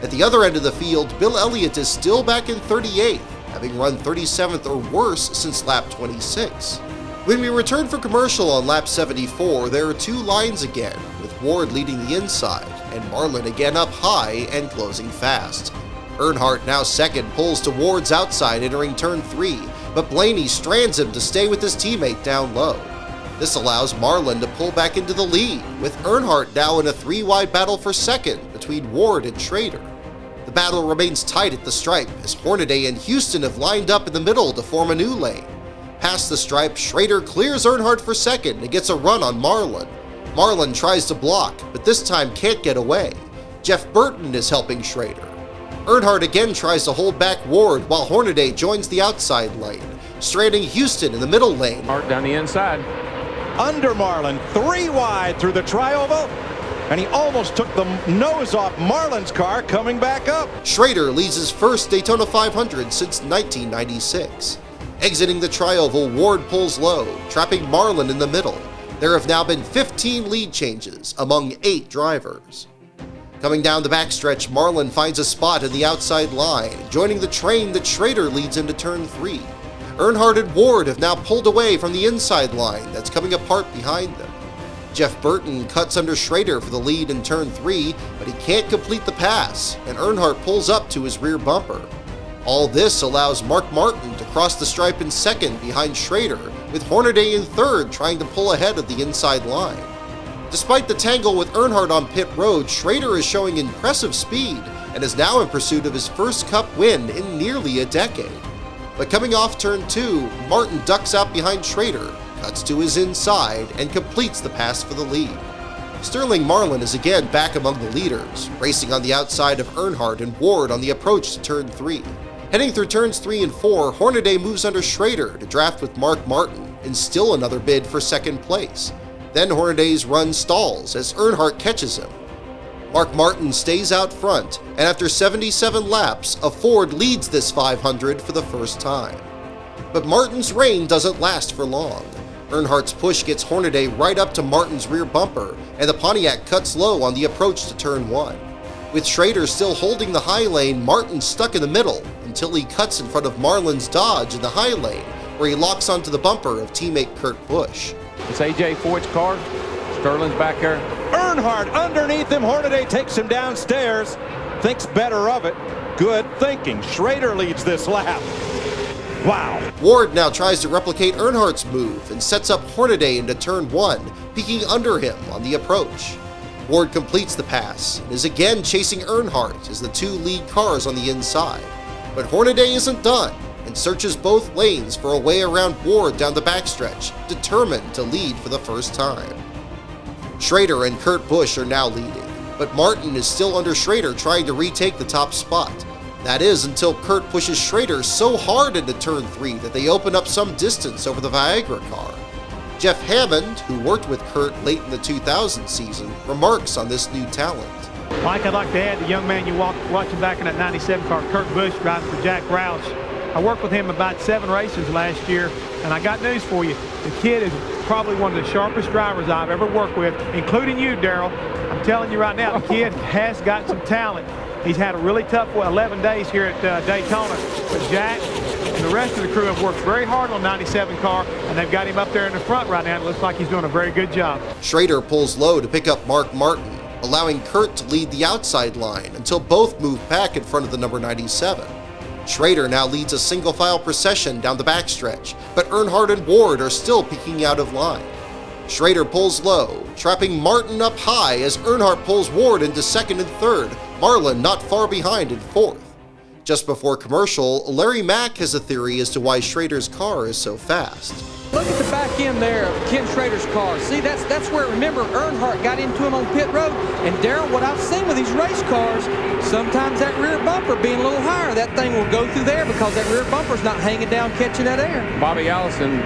At the other end of the field, Bill Elliott is still back in 38th, having run 37th or worse since lap 26. When we return for commercial on lap 74, there are 2 lines again, with Ward leading the inside, and Marlin again up high and closing fast. Earnhardt, now second, pulls to Ward's outside entering turn 3, but Blaney strands him to stay with his teammate down low. This allows Marlin to pull back into the lead, with Earnhardt now in a 3-wide battle for second between Ward and Schrader. The battle remains tight at the stripe as Hornaday and Houston have lined up in the middle to form a new lane. Past the stripe, Schrader clears Earnhardt for second and gets a run on Marlin. Marlin tries to block, but this time can't get away. Jeff Burton is helping Schrader. Earnhardt again tries to hold back Ward while Hornaday joins the outside lane, stranding Houston in the middle lane.
Hart down the inside.
Under Marlin, 3 wide through the trioval, and he almost took the nose off Marlin's car coming back up.
Schrader leads his first Daytona 500 since 1996. Exiting the trioval, Ward pulls low, trapping Marlin in the middle. There have now been 15 lead changes among 8 drivers. Coming down the backstretch, Marlin finds a spot in the outside line, joining the train that Schrader leads into turn 3. Earnhardt and Ward have now pulled away from the inside line that's coming apart behind them. Jeff Burton cuts under Schrader for the lead in turn 3, but he can't complete the pass, and Earnhardt pulls up to his rear bumper. All this allows Mark Martin to cross the stripe in second behind Schrader, with Hornaday in third trying to pull ahead of the inside line. Despite the tangle with Earnhardt on pit road, Schrader is showing impressive speed and is now in pursuit of his first Cup win in nearly a decade. But coming off turn 2, Martin ducks out behind Schrader, cuts to his inside, and completes the pass for the lead. Sterling Marlin is again back among the leaders, racing on the outside of Earnhardt and Ward on the approach to turn 3. Heading through turns 3 and 4, Hornaday moves under Schrader to draft with Mark Martin in still another bid for second place. Then Hornaday's run stalls as Earnhardt catches him. Mark Martin stays out front, and after 77 laps, a Ford leads this 500 for the first time. But Martin's reign doesn't last for long. Earnhardt's push gets Hornaday right up to Martin's rear bumper, and the Pontiac cuts low on the approach to turn 1. With Schrader still holding the high lane, Martin's stuck in the middle until he cuts in front of Marlin's Dodge in the high lane, where he locks onto the bumper of teammate Kurt Busch.
It's A.J. Foyt's car. Sterling's back there.
Earnhardt underneath him. Hornaday takes him downstairs. Thinks better of it. Good thinking. Schrader leads this lap. Wow.
Ward now tries to replicate Earnhardt's move and sets up Hornaday into turn 1, peeking under him on the approach. Ward completes the pass and is again chasing Earnhardt as the 2 lead cars on the inside. But Hornaday isn't done and searches both lanes for a way around Ward down the backstretch, determined to lead for the first time. Schrader and Kurt Busch are now leading, but Martin is still under Schrader trying to retake the top spot. That is until Kurt pushes Schrader so hard into turn 3 that they open up some distance over the Viagra car. Jeff Hammond, who worked with Kurt late in the 2000 season, remarks on this new talent.
Mike, I'd like to add the young man you watching back in that 97 car, Kurt Busch, driving for Jack Roush. I worked with him about 7 races last year, and I got news for you. The kid is probably one of the sharpest drivers I've ever worked with, including you, Darrell. I'm telling you right now, the kid has got some talent. He's had a really tough 11 days here at Daytona, but Jack and the rest of the crew have worked very hard on 97 car, and they've got him up there in the front right now. It looks like he's doing a very good job.
Schrader pulls low to pick up Mark Martin, allowing Kurt to lead the outside line until both move back in front of the number 97. Schrader now leads a single-file procession down the backstretch, but Earnhardt and Ward are still peeking out of line. Schrader pulls low, trapping Martin up high as Earnhardt pulls Ward into second and third, Marlin not far behind in fourth. Just before commercial, Larry Mack has a theory as to why Schrader's car is so fast.
Look at the back end there of Ken Schrader's car. See, that's where, remember, Earnhardt got into him on pit road. And Darrell, what I've seen with these race cars, sometimes that rear bumper being a little higher, that thing will go through there because that rear bumper's not hanging down catching that air.
Bobby Allison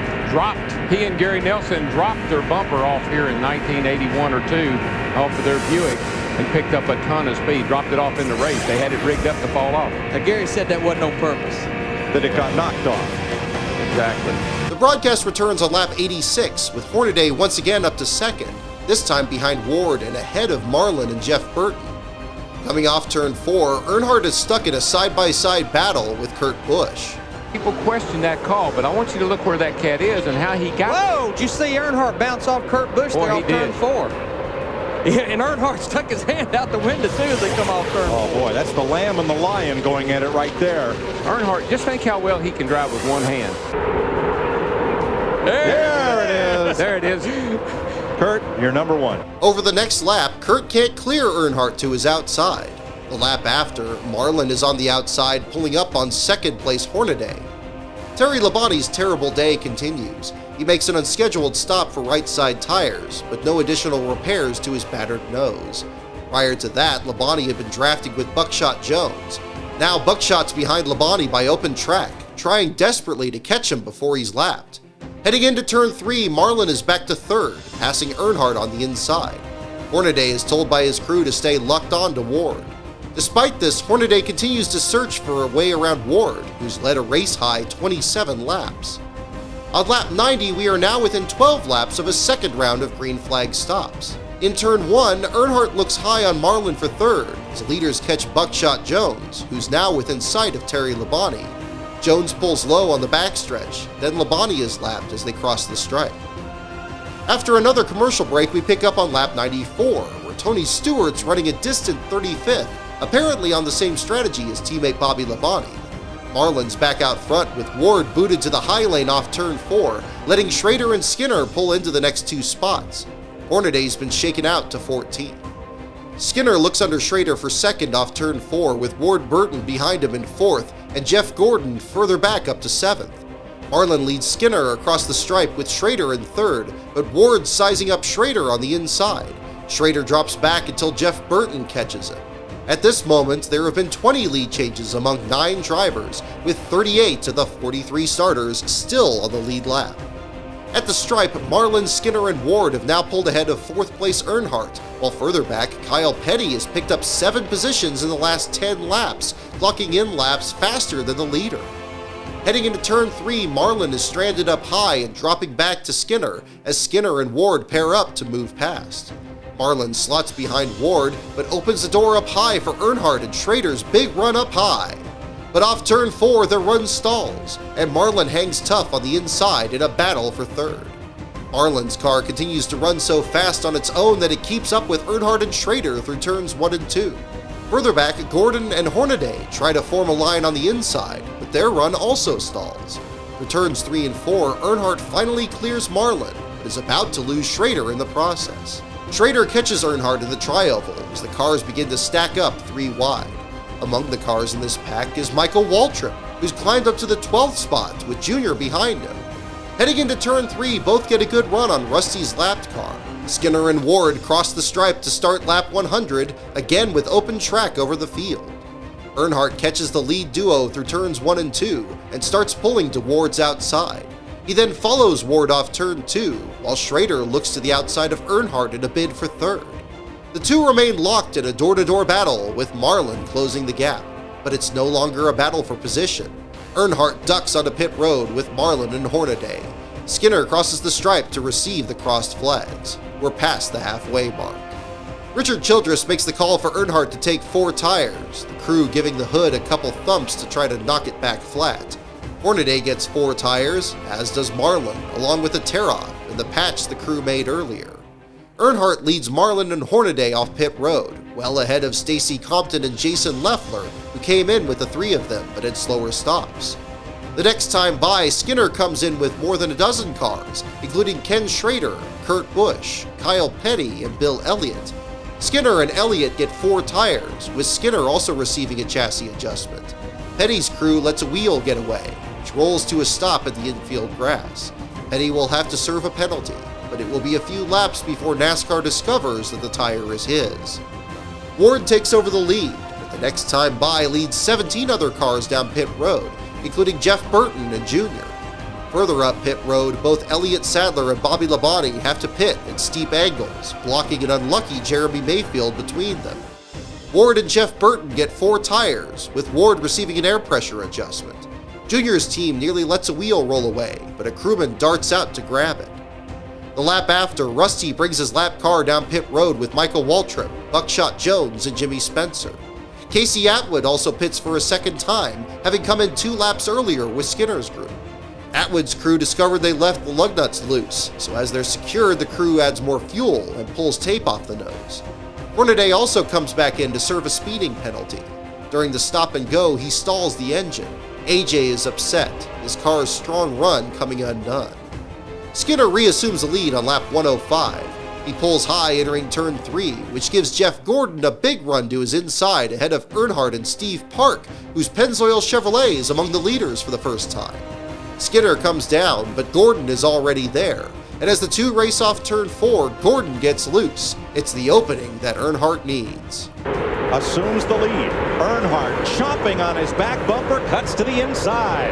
he and Gary Nelson dropped their bumper off here in 1981 or 2 off of their Buick and picked up a ton of speed, dropped it off in the race. They had it rigged up to fall off.
Now, Gary said that wasn't on purpose.
That it got knocked off.
Exactly.
The broadcast returns on lap 86, with Hornaday once again up to second, this time behind Ward and ahead of Marlin and Jeff Burton. Coming off turn 4, Earnhardt is stuck in a side-by-side battle with Kurt Busch.
People question that call, but I want you to look where that cat is and how he got
Whoa! Did you see Earnhardt bounce off Kurt Busch there off turn 4? Yeah, and Earnhardt stuck his hand out the window too as they come off turn 4.
Oh boy, that's the lamb and the lion going at it right there.
Earnhardt, just think how well he can drive with one hand.
There it is.
There it is.
Kurt, you're number 1.
Over the next lap, Kurt can't clear Earnhardt to his outside. The lap after, Marlin is on the outside, pulling up on second place Hornaday. Terry Labonte's terrible day continues. He makes an unscheduled stop for right side tires, but no additional repairs to his battered nose. Prior to that, Labonte had been drafting with Buckshot Jones. Now Buckshot's behind Labonte by open track, trying desperately to catch him before he's lapped. Heading into turn 3, Marlin is back to third, passing Earnhardt on the inside. Hornaday is told by his crew to stay locked on to Ward. Despite this, Hornaday continues to search for a way around Ward, who's led a race-high 27 laps. On lap 90, we are now within 12 laps of a second round of green flag stops. In turn 1, Earnhardt looks high on Marlin for third, as leaders catch Buckshot Jones, who's now within sight of Terry Labonte. Jones pulls low on the backstretch, then Labonte is lapped as they cross the stripe. After another commercial break, we pick up on lap 94, where Tony Stewart's running a distant 35th, apparently on the same strategy as teammate Bobby Labonte. Marlin's back out front with Ward booted to the high lane off turn 4, letting Schrader and Skinner pull into the next 2 spots. Hornaday's been shaken out to 14th. Skinner looks under Schrader for second off turn 4 with Ward Burton behind him in 4th and Jeff Gordon further back up to 7th. Marlin leads Skinner across the stripe with Schrader in 3rd, but Ward's sizing up Schrader on the inside. Schrader drops back until Jeff Burton catches him. At this moment, there have been 20 lead changes among 9 drivers, with 38 of the 43 starters still on the lead lap. At the stripe, Marlin, Skinner, and Ward have now pulled ahead of 4th place Earnhardt, while further back, Kyle Petty has picked up 7 positions in the last 10 laps, clocking in laps faster than the leader. Heading into turn 3, Marlin is stranded up high and dropping back to Skinner, as Skinner and Ward pair up to move past. Marlin slots behind Ward, but opens the door up high for Earnhardt and Schrader's big run up high. But off turn 4, their run stalls, and Marlin hangs tough on the inside in a battle for 3rd. Marlin's car continues to run so fast on its own that it keeps up with Earnhardt and Schrader through turns 1 and 2. Further back, Gordon and Hornaday try to form a line on the inside, but their run also stalls. For turns 3 and 4, Earnhardt finally clears Marlin, but is about to lose Schrader in the process. Schrader catches Earnhardt in the tri-oval as the cars begin to stack up 3 wide. Among the cars in this pack is Michael Waltrip, who's climbed up to the 12th spot with Junior behind him. Heading into turn 3, both get a good run on Rusty's lapped car. Skinner and Ward cross the stripe to start lap 100, again with open track over the field. Earnhardt catches the lead duo through turns 1 and 2 and starts pulling to Ward's outside. He then follows Ward off turn 2, while Schrader looks to the outside of Earnhardt in a bid for 3rd. The two remain locked in a door-to-door battle, with Marlin closing the gap, but it's no longer a battle for position. Earnhardt ducks onto pit road with Marlin and Hornaday. Skinner crosses the stripe to receive the crossed flags. We're past the halfway mark. Richard Childress makes the call for Earnhardt to take 4 tires, the crew giving the hood a couple thumps to try to knock it back flat. Hornaday gets 4 tires, as does Marlin, along with a tear-off in the patch the crew made earlier. Earnhardt leads Marlin and Hornaday off pit road, well ahead of Stacy Compton and Jason Leffler, who came in with the 3 of them but had slower stops. The next time by, Skinner comes in with more than a dozen cars, including Ken Schrader, Kurt Busch, Kyle Petty, and Bill Elliott. Skinner and Elliott get 4 tires, with Skinner also receiving a chassis adjustment. Petty's crew lets a wheel get away, which rolls to a stop at the infield grass. Petty will have to serve a penalty, but it will be a few laps before NASCAR discovers that the tire is his. Ward takes over the lead, but the next time by leads 17 other cars down pit road, including Jeff Burton and Junior. Further up pit road, both Elliott Sadler and Bobby Labonte have to pit at steep angles, blocking an unlucky Jeremy Mayfield between them. Ward and Jeff Burton get 4 tires, with Ward receiving an air pressure adjustment. Junior's team nearly lets a wheel roll away, but a crewman darts out to grab it. The lap after, Rusty brings his lap car down pit road with Michael Waltrip, Buckshot Jones, and Jimmy Spencer. Casey Atwood also pits for a second time, having come in 2 laps earlier with Skinner's group. Atwood's crew discovered they left the lug nuts loose, so as they're secured, the crew adds more fuel and pulls tape off the nose. Hornaday also comes back in to serve a speeding penalty. During the stop and go, he stalls the engine. AJ is upset, his car's strong run coming undone. Skinner reassumes the lead on lap 105. He pulls high entering turn 3, which gives Jeff Gordon a big run to his inside ahead of Earnhardt and Steve Park, whose Pennzoil Chevrolet is among the leaders for the first time. Skinner comes down, but Gordon is already there, and as the two race off turn 4, Gordon gets loose. It's the opening that Earnhardt needs.
Assumes the lead. Earnhardt chopping on his back bumper, cuts to the inside.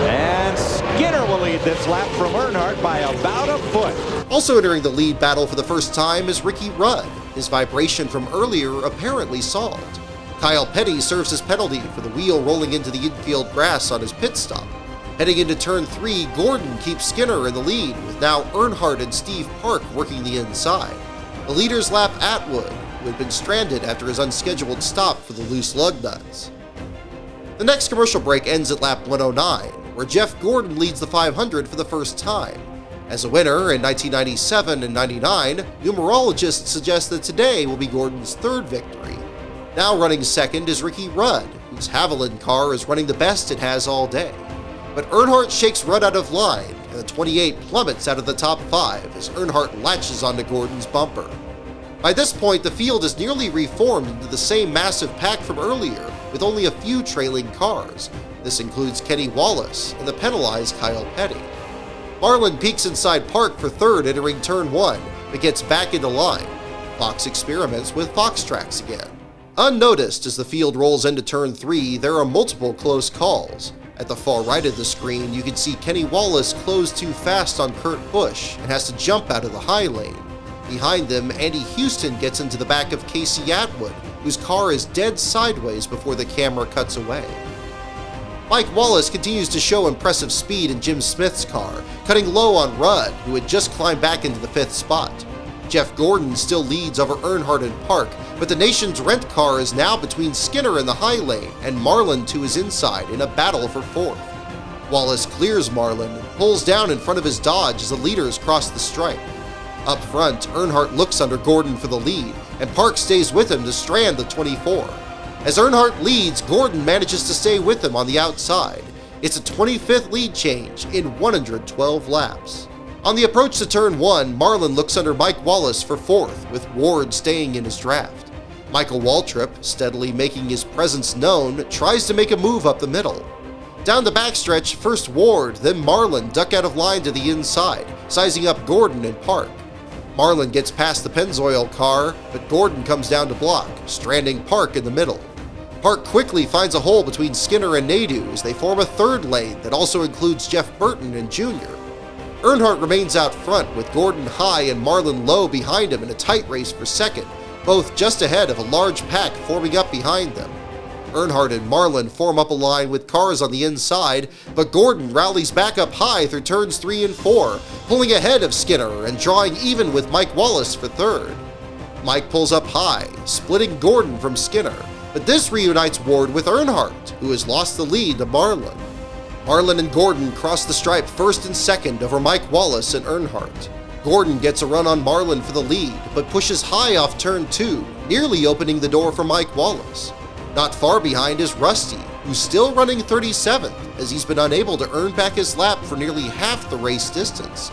And Skinner will lead this lap from Earnhardt by about a foot.
Also entering the lead battle for the first time is Ricky Rudd, his vibration from earlier apparently solved. Kyle Petty serves his penalty for the wheel rolling into the infield grass on his pit stop. Heading into turn 3, Gordon keeps Skinner in the lead, with now Earnhardt and Steve Park working the inside. The leaders lap Atwood, who had been stranded after his unscheduled stop for the loose lug nuts. The next commercial break ends at lap 109, where Jeff Gordon leads the 500 for the first time. As a winner in 1997 and 99, numerologists suggest that today will be Gordon's third victory. Now running second is Ricky Rudd, whose Haviland car is running the best it has all day. But Earnhardt shakes Rudd out of line, and the 28 plummets out of the top 5 as Earnhardt latches onto Gordon's bumper. By this point, the field is nearly reformed into the same massive pack from earlier, with only a few trailing cars. This includes Kenny Wallace and the penalized Kyle Petty. Marlin peeks inside Park for third entering turn 1, but gets back into line. Fox experiments with Fox tracks again. Unnoticed as the field rolls into turn 3, there are multiple close calls. At the far right of the screen, you can see Kenny Wallace close too fast on Kurt Busch and has to jump out of the high lane. Behind them, Andy Houston gets into the back of Casey Atwood, whose car is dead sideways before the camera cuts away. Mike Wallace continues to show impressive speed in Jim Smith's car, cutting low on Rudd, who had just climbed back into the 5th spot. Jeff Gordon still leads over Earnhardt and Park, but the nation's rent car is now between Skinner in the high lane and Marlin to his inside in a battle for 4th. Wallace clears Marlin and pulls down in front of his Dodge as the leaders cross the stripe. Up front, Earnhardt looks under Gordon for the lead, and Park stays with him to strand the 24. As Earnhardt leads, Gordon manages to stay with him on the outside. It's a 25th lead change in 112 laps. On the approach to turn 1, Marlin looks under Mike Wallace for 4th, with Ward staying in his draft. Michael Waltrip, steadily making his presence known, tries to make a move up the middle. Down the backstretch, first Ward, then Marlin duck out of line to the inside, sizing up Gordon and Park. Marlin gets past the Pennzoil car, but Gordon comes down to block, stranding Park in the middle. Park quickly finds a hole between Skinner and Nadeau as they form a 3rd lane that also includes Jeff Burton and Jr. Earnhardt remains out front with Gordon high and Marlin low behind him in a tight race for 2nd, both just ahead of a large pack forming up behind them. Earnhardt and Marlin form up a line with cars on the inside, but Gordon rallies back up high through turns 3 and 4, pulling ahead of Skinner and drawing even with Mike Wallace for 3rd. Mike pulls up high, splitting Gordon from Skinner, but this reunites Ward with Earnhardt, who has lost the lead to Marlin. Marlin and Gordon cross the stripe 1st and 2nd over Mike Wallace and Earnhardt. Gordon gets a run on Marlin for the lead, but pushes high off turn 2, nearly opening the door for Mike Wallace. Not far behind is Rusty, who's still running 37th, as he's been unable to earn back his lap for nearly half the race distance.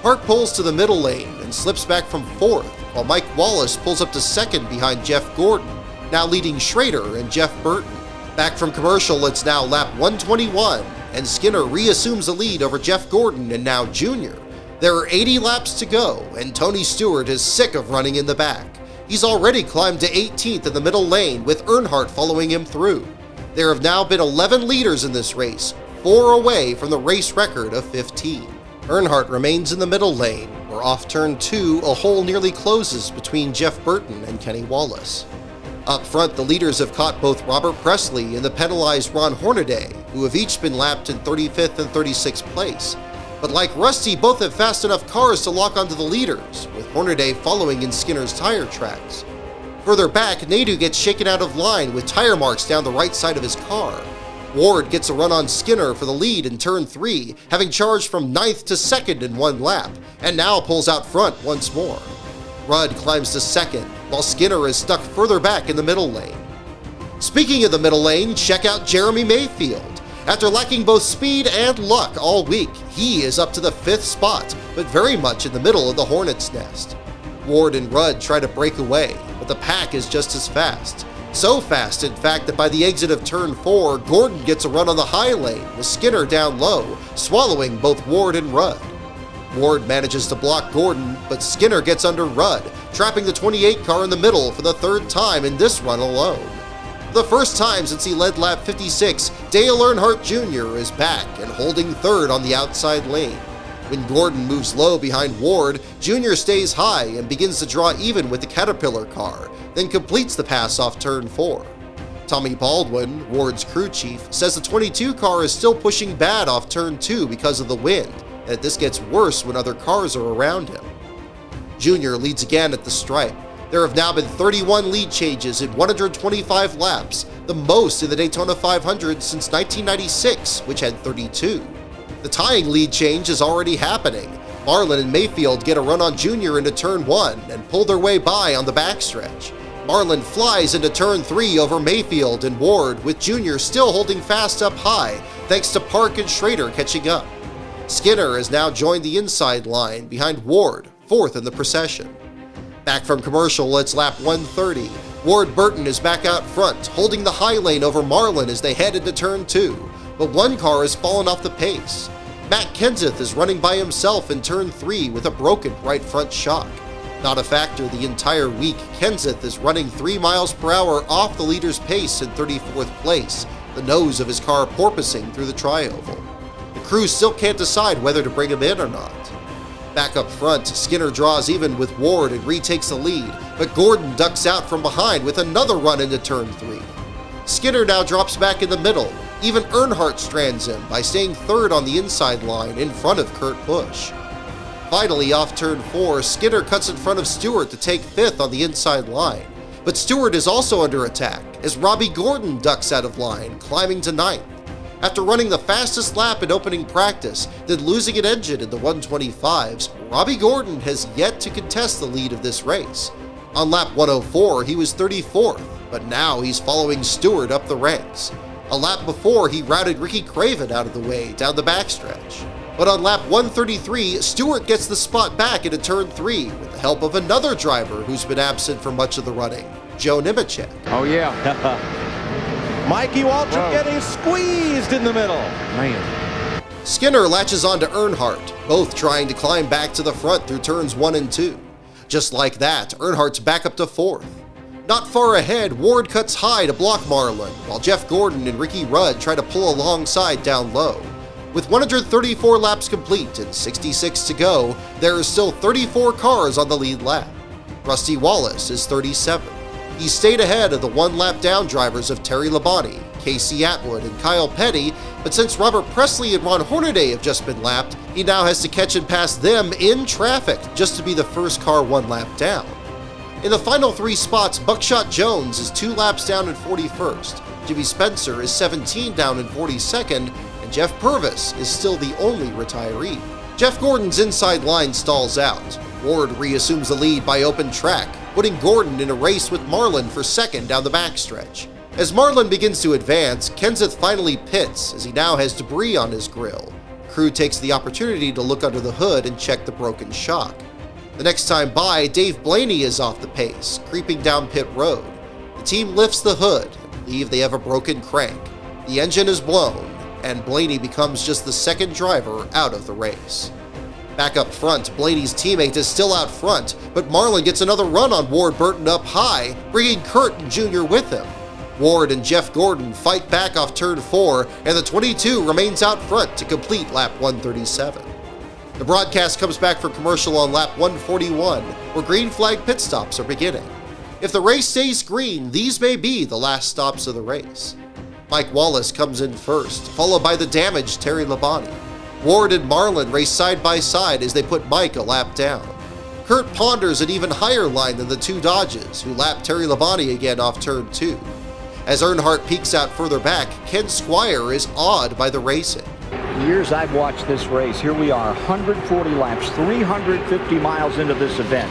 Park pulls to the middle lane and slips back from 4th, while Mike Wallace pulls up to 2nd behind Jeff Gordon, now leading Schrader and Jeff Burton. Back from commercial, it's now lap 121, and Skinner reassumes the lead over Jeff Gordon and now Jr. There are 80 laps to go, and Tony Stewart is sick of running in the back. He's already climbed to 18th in the middle lane, with Earnhardt following him through. There have now been 11 leaders in this race, 4 away from the race record of 15. Earnhardt remains in the middle lane, where off turn 2, a hole nearly closes between Jeff Burton and Kenny Wallace. Up front, the leaders have caught both Robert Presley and the penalized Ron Hornaday, who have each been lapped in 35th and 36th place. But like Rusty, both have fast enough cars to lock onto the leaders, with Hornaday following in Skinner's tire tracks. Further back, Nadeau gets shaken out of line with tire marks down the right side of his car. Ward gets a run on Skinner for the lead in turn 3, having charged from 9th to 2nd in 1 lap, and now pulls out front once more. Rudd climbs to 2nd, while Skinner is stuck further back in the middle lane. Speaking of the middle lane, check out Jeremy Mayfield. After lacking both speed and luck all week, he is up to the 5th spot, but very much in the middle of the hornet's nest. Ward and Rudd try to break away, but the pack is just as fast. So fast, in fact, that by the exit of turn 4, Gordon gets a run on the high lane, with Skinner down low, swallowing both Ward and Rudd. Ward manages to block Gordon, but Skinner gets under Rudd, trapping the 28 car in the middle for the 3rd time in this run alone. For the first time since he led lap 56, Dale Earnhardt Jr. is back and holding 3rd on the outside lane. When Gordon moves low behind Ward, Jr. stays high and begins to draw even with the Caterpillar car, then completes the pass off turn 4. Tommy Baldwin, Ward's crew chief, says the 22 car is still pushing bad off turn 2 because of the wind, and that this gets worse when other cars are around him. Junior leads again at the stripe. There have now been 31 lead changes in 125 laps, the most in the Daytona 500 since 1996, which had 32. The tying lead change is already happening. Marlin and Mayfield get a run on Junior into turn 1 and pull their way by on the backstretch. Marlin flies into turn 3 over Mayfield and Ward, with Junior still holding fast up high, thanks to Park and Schrader catching up. Skinner has now joined the inside line behind Ward, 4th in the procession. Back from commercial, it's lap 130. Ward Burton is back out front, holding the high lane over Marlin as they head into turn 2, but one car has fallen off the pace. Matt Kenseth is running by himself in turn 3 with a broken right front shock. Not a factor the entire week, Kenseth is running 3 miles per hour off the leader's pace in 34th place, the nose of his car porpoising through the tri-oval. The crew still can't decide whether to bring him in or not. Back up front, Skinner draws even with Ward and retakes the lead, but Gordon ducks out from behind with another run into turn 3. Skinner now drops back in the middle. Even Earnhardt strands him by staying 3rd on the inside line in front of Kurt Busch. Finally, off turn 4, Skinner cuts in front of Stewart to take 5th on the inside line. But Stewart is also under attack as Robbie Gordon ducks out of line, climbing to 9th. After running the fastest lap in opening practice, then losing an engine in the 125s, Robbie Gordon has yet to contest the lead of this race. On lap 104, he was 34th, but now he's following Stewart up the ranks. A lap before, he routed Ricky Craven out of the way down the backstretch. But on lap 133, Stewart gets the spot back into turn 3 with the help of another driver who's been absent for much of the running, Joe Nemechek.
Oh, yeah.
Mikey Waltrip getting squeezed in the middle.
Man.
Skinner latches onto Earnhardt, both trying to climb back to the front through turns 1 and 2. Just like that, Earnhardt's back up to 4th. Not far ahead, Ward cuts high to block Marlin, while Jeff Gordon and Ricky Rudd try to pull alongside down low. With 134 laps complete and 66 to go, there are still 34 cars on the lead lap. Rusty Wallace is 37th. He stayed ahead of the one-lap down drivers of Terry Labonte, Casey Atwood, and Kyle Petty, but since Robert Presley and Ron Hornaday have just been lapped, he now has to catch and pass them in traffic just to be the first car 1 lap down. In the final 3 spots, Buckshot Jones is 2 laps down in 41st, Jimmy Spencer is 17 down in 42nd, and Jeff Purvis is still the only retiree. Jeff Gordon's inside line stalls out. Ward reassumes the lead by open track, putting Gordon in a race with Marlin for 2nd down the backstretch. As Marlin begins to advance, Kenseth finally pits as he now has debris on his grille. Crew takes the opportunity to look under the hood and check the broken shock. The next time by, Dave Blaney is off the pace, creeping down pit road. The team lifts the hood and believe they have a broken crank. The engine is blown, and Blaney becomes just the 2nd driver out of the race. Back up front, Blaney's teammate is still out front, but Marlin gets another run on Ward Burton up high, bringing Kurt Jr. with him. Ward and Jeff Gordon fight back off turn 4, and the 22 remains out front to complete lap 137. The broadcast comes back for commercial on lap 141, where green flag pit stops are beginning. If the race stays green, these may be the last stops of the race. Mike Wallace comes in first, followed by the damaged Terry Labonte. Ward and Marlin race side by side as they put Mike a lap down. Kurt ponders an even higher line than the 2 Dodges, who lap Terry Labonte again off turn 2. As Earnhardt peeks out further back, Ken Squire is awed by the racing.
Years I've watched this race, here we are, 140 laps, 350 miles into this event,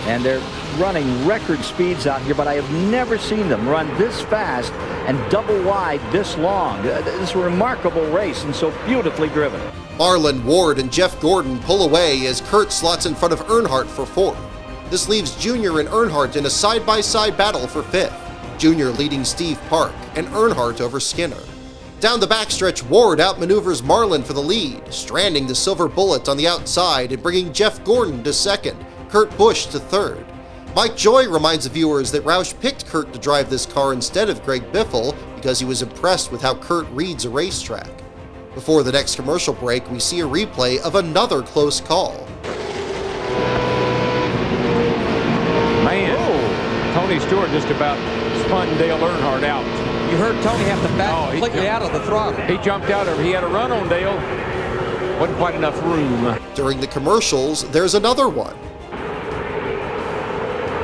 and they're running record speeds out here, but I have never seen them run this fast and double wide this long. This is a remarkable race and so beautifully driven.
Marlin, Ward, and Jeff Gordon pull away as Kurt slots in front of Earnhardt for 4th. This leaves Jr. and Earnhardt in a side-by-side battle for 5th, Jr. leading Steve Park and Earnhardt over Skinner. Down the backstretch, Ward outmaneuvers Marlin for the lead, stranding the Silver Bullet on the outside and bringing Jeff Gordon to 2nd, Kurt Busch to 3rd. Mike Joy reminds the viewers that Roush picked Kurt to drive this car instead of Greg Biffle because he was impressed with how Kurt reads a racetrack. Before the next commercial break, we see a replay of another close call.
Man, Tony Stewart just about spun Dale Earnhardt out.
You heard Tony have to back completely out of the throttle.
He jumped out of it. He had a run on Dale. Wasn't quite enough room.
During the commercials, there's another one.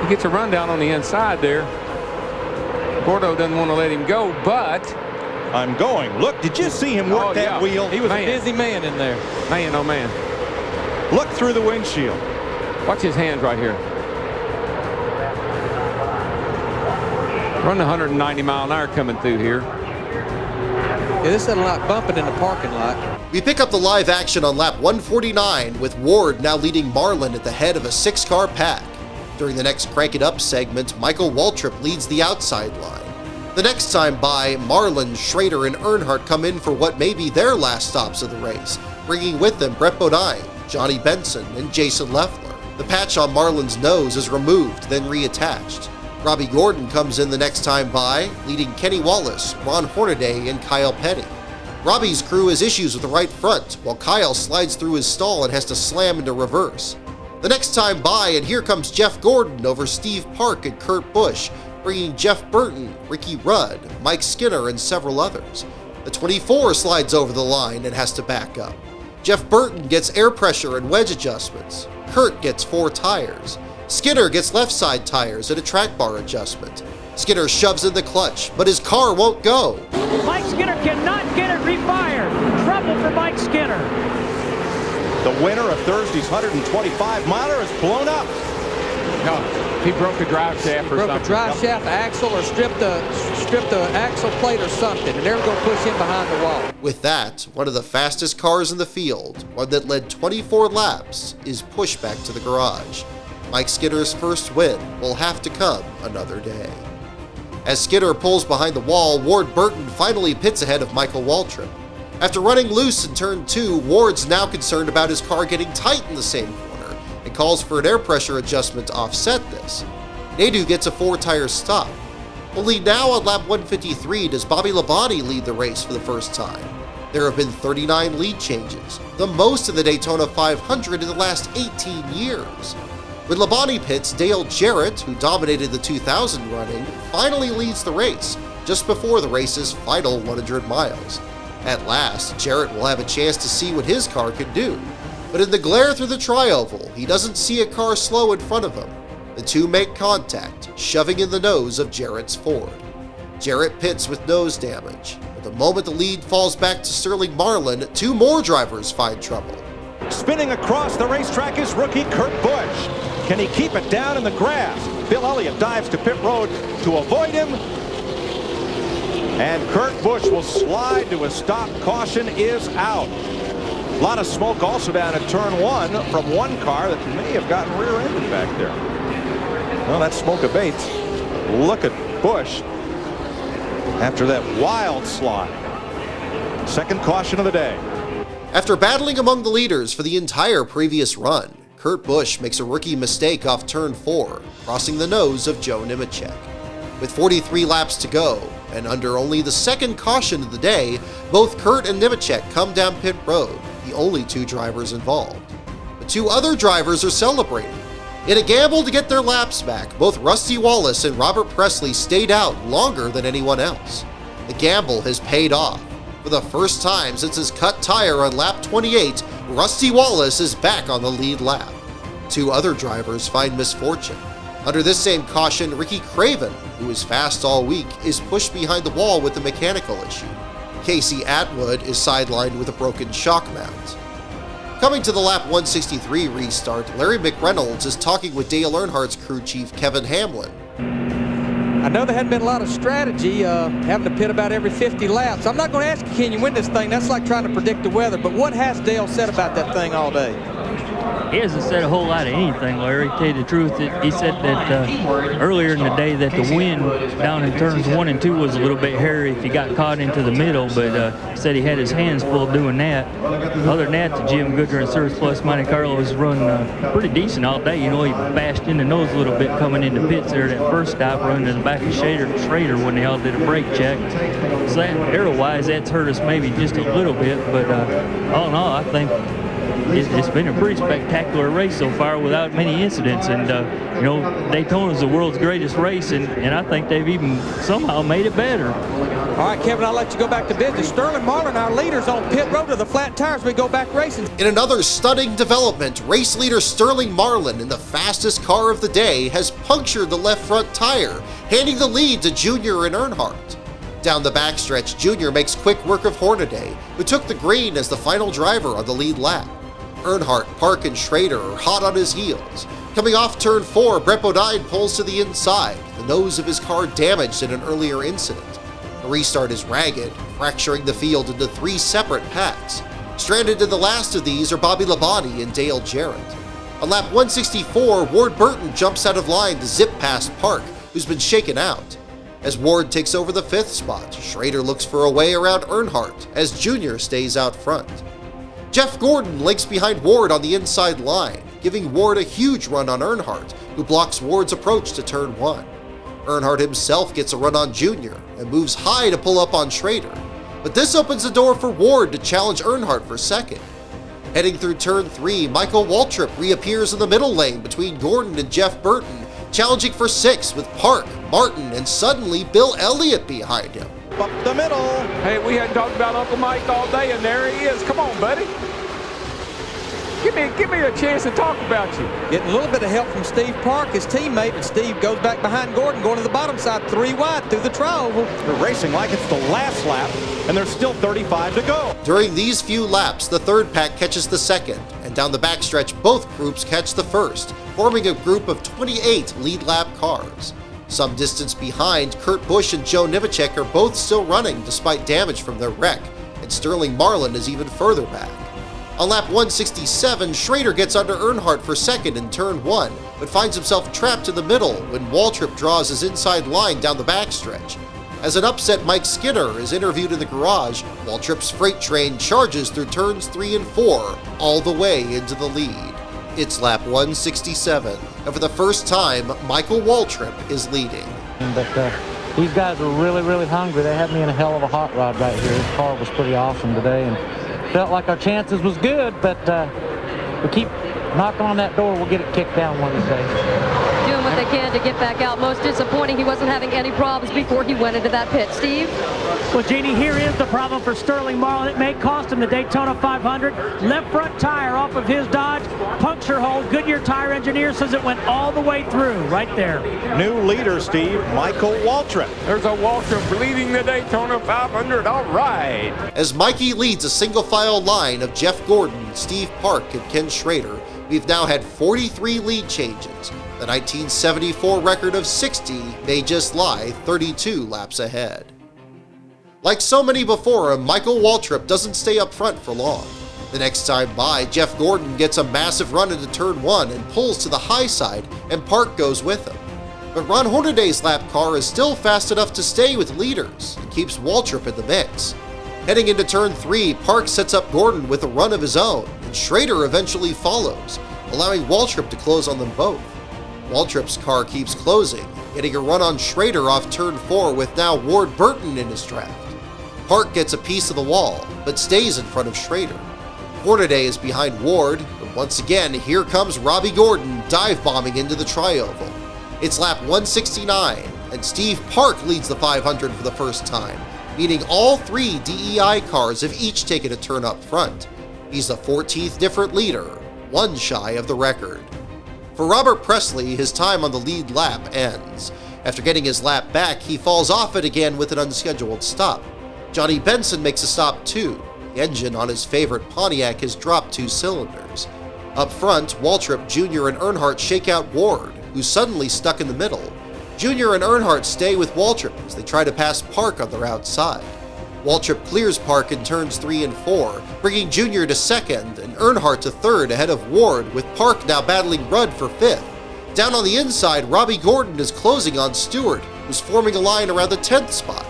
He gets a run down on the inside there. Gordo doesn't want to let him go, but...
I'm going. Look, did you see him work that wheel?
He was a busy man in there.
Man, oh man.
Look through the windshield.
Watch his hands right here. Run 190 mile an hour coming through here.
Yeah, this isn't like bumping in the parking lot.
We pick up the live action on lap 149 with Ward now leading Marlin at the head of a 6-car pack. During the next Crank It Up segment, Michael Waltrip leads the outside line. The next time by, Marlin, Schrader, and Earnhardt come in for what may be their last stops of the race, bringing with them Brett Bodine, Johnny Benson, and Jason Leffler. The patch on Marlin's nose is removed, then reattached. Robbie Gordon comes in the next time by, leading Kenny Wallace, Ron Hornaday, and Kyle Petty. Robbie's crew has issues with the right front, while Kyle slides through his stall and has to slam into reverse. The next time by, and here comes Jeff Gordon over Steve Park and Kurt Busch, bringing Jeff Burton, Ricky Rudd, Mike Skinner, and several others. The 24 slides over the line and has to back up. Jeff Burton gets air pressure and wedge adjustments. Kurt gets 4 tires. Skinner gets left side tires and a track bar adjustment. Skinner shoves in the clutch, but his car won't go.
Mike Skinner cannot get it refired. Trouble for Mike Skinner.
The winner of Thursday's 125-miler is blown up.
No, he broke a drive shaft or something.
Broke a drive shaft, axle, or stripped the axle plate or something, and they're going to push him behind the wall.
With that, one of the fastest cars in the field, one that led 24 laps, is pushed back to the garage. Mike Skinner's first win will have to come another day. As Skinner pulls behind the wall, Ward Burton finally pits ahead of Michael Waltrip. After running loose in turn 2, Ward's now concerned about his car getting tight in the same corner and calls for an air pressure adjustment to offset this. Nadu gets a 4-tire stop. Only now on lap 153 does Bobby Labonte lead the race for the first time. There have been 39 lead changes, the most in the Daytona 500 in the last 18 years. When Labonte pits, Dale Jarrett, who dominated the 2000 running, finally leads the race, just before the race's final 100 miles. At last, Jarrett will have a chance to see what his car can do. But in the glare through the tri-oval, he doesn't see a car slow in front of him. The two make contact, shoving in the nose of Jarrett's Ford. Jarrett pits with nose damage, but the moment the lead falls back to Sterling Marlin, 2 more drivers find trouble.
Spinning across the racetrack is rookie Kurt Busch. Can he keep it down in the grass? Bill Elliott dives to pit road to avoid him. And Kurt Busch will slide to a stop. Caution is out. A lot of smoke also down at turn 1 from one car that may have gotten rear-ended back there. Well, that smoke abates. Look at Busch after that wild slide. Second caution of the day.
After battling among the leaders for the entire previous run, Kurt Busch makes a rookie mistake off turn 4, crossing the nose of Joe Nemechek. With 43 laps to go, and under only the second caution of the day, both Kurt and Nemechek come down pit road, the only 2 drivers involved. The 2 other drivers are celebrating. In a gamble to get their laps back, both Rusty Wallace and Robert Presley stayed out longer than anyone else. The gamble has paid off. For the first time since his cut tire on lap 28, Rusty Wallace is back on the lead lap. 2 other drivers find misfortune. Under this same caution, Ricky Craven, who is fast all week, is pushed behind the wall with a mechanical issue. Casey Atwood is sidelined with a broken shock mount. Coming to the lap 163 restart, Larry McReynolds is talking with Dale Earnhardt's crew chief Kevin Hamlin.
I know there hadn't been a lot of strategy having to pit about every 50 laps. I'm not going to ask you, can you win this thing? That's like trying to predict the weather. But what has Dale said about that thing all day?
He hasn't said a whole lot of anything, Larry. To tell you the truth, he said that earlier in the day that the wind down in turns 1 and 2 was a little bit hairy if he got caught into the middle, but said he had his hands full doing that. Other than that, the Jim Goodyear and Service Plus Monte Carlo has run pretty decent all day. You know, he bashed in the nose a little bit coming into pits there. That first stop running in the back of Schrader when they all did a brake check. So that, arrow-wise, that's hurt us maybe just a little bit, but all in all, I think it's been a pretty spectacular race so far without many incidents. And, you know, Daytona is the world's greatest race, and I think they've even somehow made it better.
All right, Kevin, I'll let you go back to business. Sterling Marlin, our leaders on pit road to the flat tires. We go back racing.
In another stunning development, race leader Sterling Marlin, in the fastest car of the day, has punctured the left front tire, handing the lead to Junior and Earnhardt. Down the backstretch, Junior makes quick work of Hornaday, who took the green as the final driver on the lead lap. Earnhardt, Park, and Schrader are hot on his heels. Coming off turn 4, Brett Bodine pulls to the inside, the nose of his car damaged in an earlier incident. The restart is ragged, fracturing the field into 3 separate packs. Stranded in the last of these are Bobby Labonte and Dale Jarrett. On lap 164, Ward Burton jumps out of line to zip past Park, who's been shaken out. As Ward takes over the 5th spot, Schrader looks for a way around Earnhardt as Junior stays out front. Jeff Gordon links behind Ward on the inside line, giving Ward a huge run on Earnhardt, who blocks Ward's approach to turn 1. Earnhardt himself gets a run on Junior and moves high to pull up on Schrader, but this opens the door for Ward to challenge Earnhardt for second. Heading through turn 3, Michael Waltrip reappears in the middle lane between Gordon and Jeff Burton, challenging for 6th with Park, Martin, and suddenly Bill Elliott behind him.
Up the middle.
Hey, we hadn't talked about Uncle Mike all day, and there he is. Come on, buddy. Give me a chance to talk about you.
Getting a little bit of help from Steve Park, his teammate, and Steve goes back behind Gordon, going to the bottom side, 3 wide through the tri-oval.
They're racing like it's the last lap, and there's still 35 to go.
During these few laps, the 3rd pack catches the 2nd, and down the backstretch, both groups catch the 1st, forming a group of 28 lead lap cars. Some distance behind, Kurt Busch and Joe Nemechek are both still running despite damage from their wreck, and Sterling Marlin is even further back. On lap 167, Schrader gets under Earnhardt for 2nd in turn 1, but finds himself trapped in the middle when Waltrip draws his inside line down the backstretch. As an upset Mike Skinner is interviewed in the garage, Waltrip's freight train charges through turns 3 and 4, all the way into the lead. It's lap 167, and for the first time, Michael Waltrip is leading.
But these guys are really, really hungry. They had me in a hell of a hot rod right here. This car was pretty awesome today, and felt like our chances was good, but we keep knocking on that door. We'll get it kicked down one of these days.
Doing what they can to get back out. Most disappointing, he wasn't having any problems before he went into that pit. Steve?
Well, Jeannie, here is the problem for Sterling Marlin. It may cost him the Daytona 500. Left front tire off of his Dodge. Puncture hole. Goodyear tire engineer says it went all the way through right there.
New leader, Steve, Michael Waltrip.
There's a Waltrip leading the Daytona 500. All right.
As Mikey leads a single file line of Jeff Gordon, Steve Park, and Ken Schrader, we've now had 43 lead changes. The 1974 record of 60 may just lie 32 laps ahead. Like so many before him, Michael Waltrip doesn't stay up front for long. The next time by, Jeff Gordon gets a massive run into turn 1 and pulls to the high side, and Park goes with him. But Ron Hornaday's lap car is still fast enough to stay with leaders and keeps Waltrip in the mix. Heading into turn 3, Park sets up Gordon with a run of his own, and Schrader eventually follows, allowing Waltrip to close on them both. Waltrip's car keeps closing, getting a run on Schrader off turn 4 with now Ward Burton in his draft. Park gets a piece of the wall, but stays in front of Schrader. Hornaday is behind Ward, but once again, here comes Robbie Gordon dive-bombing into the tri-oval. It's lap 169, and Steve Park leads the 500 for the first time, meaning all 3 DEI cars have each taken a turn up front. He's the 14th different leader, one shy of the record. For Robert Presley, his time on the lead lap ends. After getting his lap back, he falls off it again with an unscheduled stop. Johnny Benson makes a stop too. The engine on his favorite Pontiac has dropped 2 cylinders. Up front, Waltrip, Jr. and Earnhardt shake out Ward, who's suddenly stuck in the middle. Jr. and Earnhardt stay with Waltrip as they try to pass Park on their outside. Waltrip clears Park in turns 3 and 4, bringing Jr. to 2nd and Earnhardt to 3rd ahead of Ward, with Park now battling Rudd for 5th. Down on the inside, Robbie Gordon is closing on Stewart, who's forming a line around the 10th spot.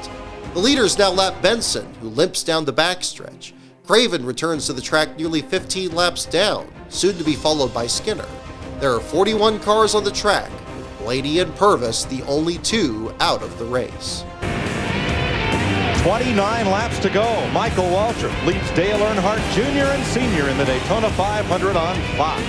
The leaders now lap Benson, who limps down the backstretch. Craven returns to the track nearly 15 laps down, soon to be followed by Skinner. There are 41 cars on the track, with Blaney and Purvis the only 2 out of the race.
29 laps to go. Michael Waltrip leads Dale Earnhardt Jr. and Sr. in the Daytona 500 on Fox.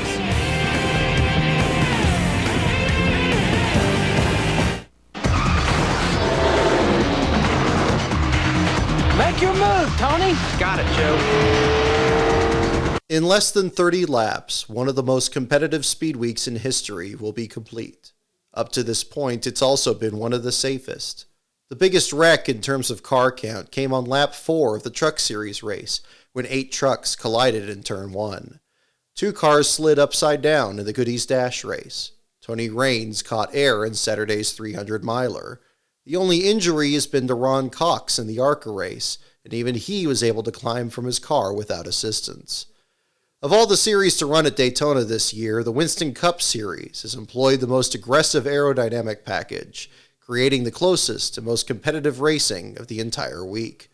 Make your move, Tony.
Got it, Joe.
In less than 30 laps, one of the most competitive speed weeks in history will be complete. Up to this point, it's also been one of the safest. The biggest wreck in terms of car count came on lap 4 of the Truck Series race, when 8 trucks collided in turn 1. 2 cars slid upside down in the Goodies Dash race. Tony Raines caught air in Saturday's 300-miler. The only injury has been to Ron Cox in the ARCA race, and even he was able to climb from his car without assistance. Of all the series to run at Daytona this year, the Winston Cup Series has employed the most aggressive aerodynamic package, creating the closest and most competitive racing of the entire week.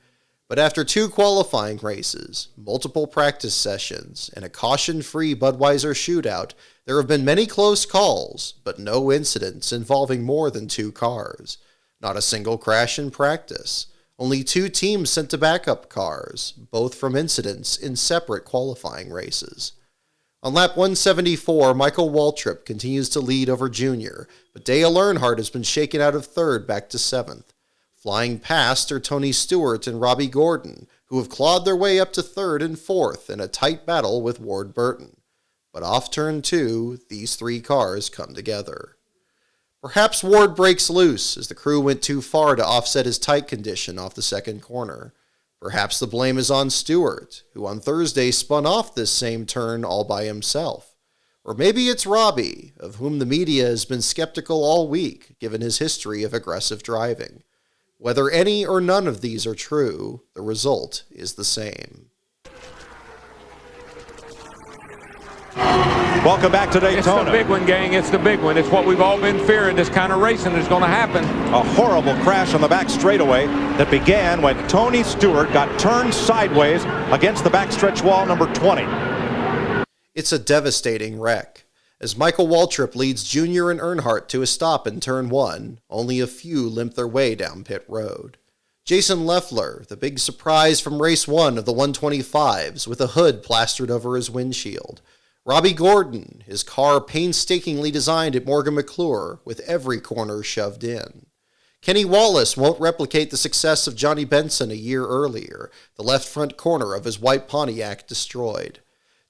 But after 2 qualifying races, multiple practice sessions, and a caution-free Budweiser shootout, there have been many close calls, but no incidents involving more than 2 cars. Not a single crash in practice. Only 2 teams sent to backup cars, both from incidents in separate qualifying races. On lap 174, Michael Waltrip continues to lead over Junior, but Dale Earnhardt has been shaken out of 3rd back to 7th. Flying past are Tony Stewart and Robbie Gordon, who have clawed their way up to 3rd and 4th in a tight battle with Ward Burton. But off turn 2, these 3 cars come together. Perhaps Ward breaks loose as the crew went too far to offset his tight condition off the second corner. Perhaps the blame is on Stewart, who on Thursday spun off this same turn all by himself. Or maybe it's Robbie, of whom the media has been skeptical all week, given his history of aggressive driving. Whether any or none of these are true, the result is the same.
Welcome back to Daytona.
It's the big one, gang. It's the big one. It's what we've all been fearing. This kind of racing is going to happen.
A horrible crash on the back straightaway that began when Tony Stewart got turned sideways against the backstretch wall number 20.
It's a devastating wreck. As Michael Waltrip leads Junior and Earnhardt to a stop in turn 1, only a few limp their way down pit road. Jason Leffler, the big surprise from race 1 of the 125s, with a hood plastered over his windshield. Robbie Gordon, his car painstakingly designed at Morgan McClure, with every corner shoved in. Kenny Wallace won't replicate the success of Johnny Benson a year earlier, the left front corner of his white Pontiac destroyed.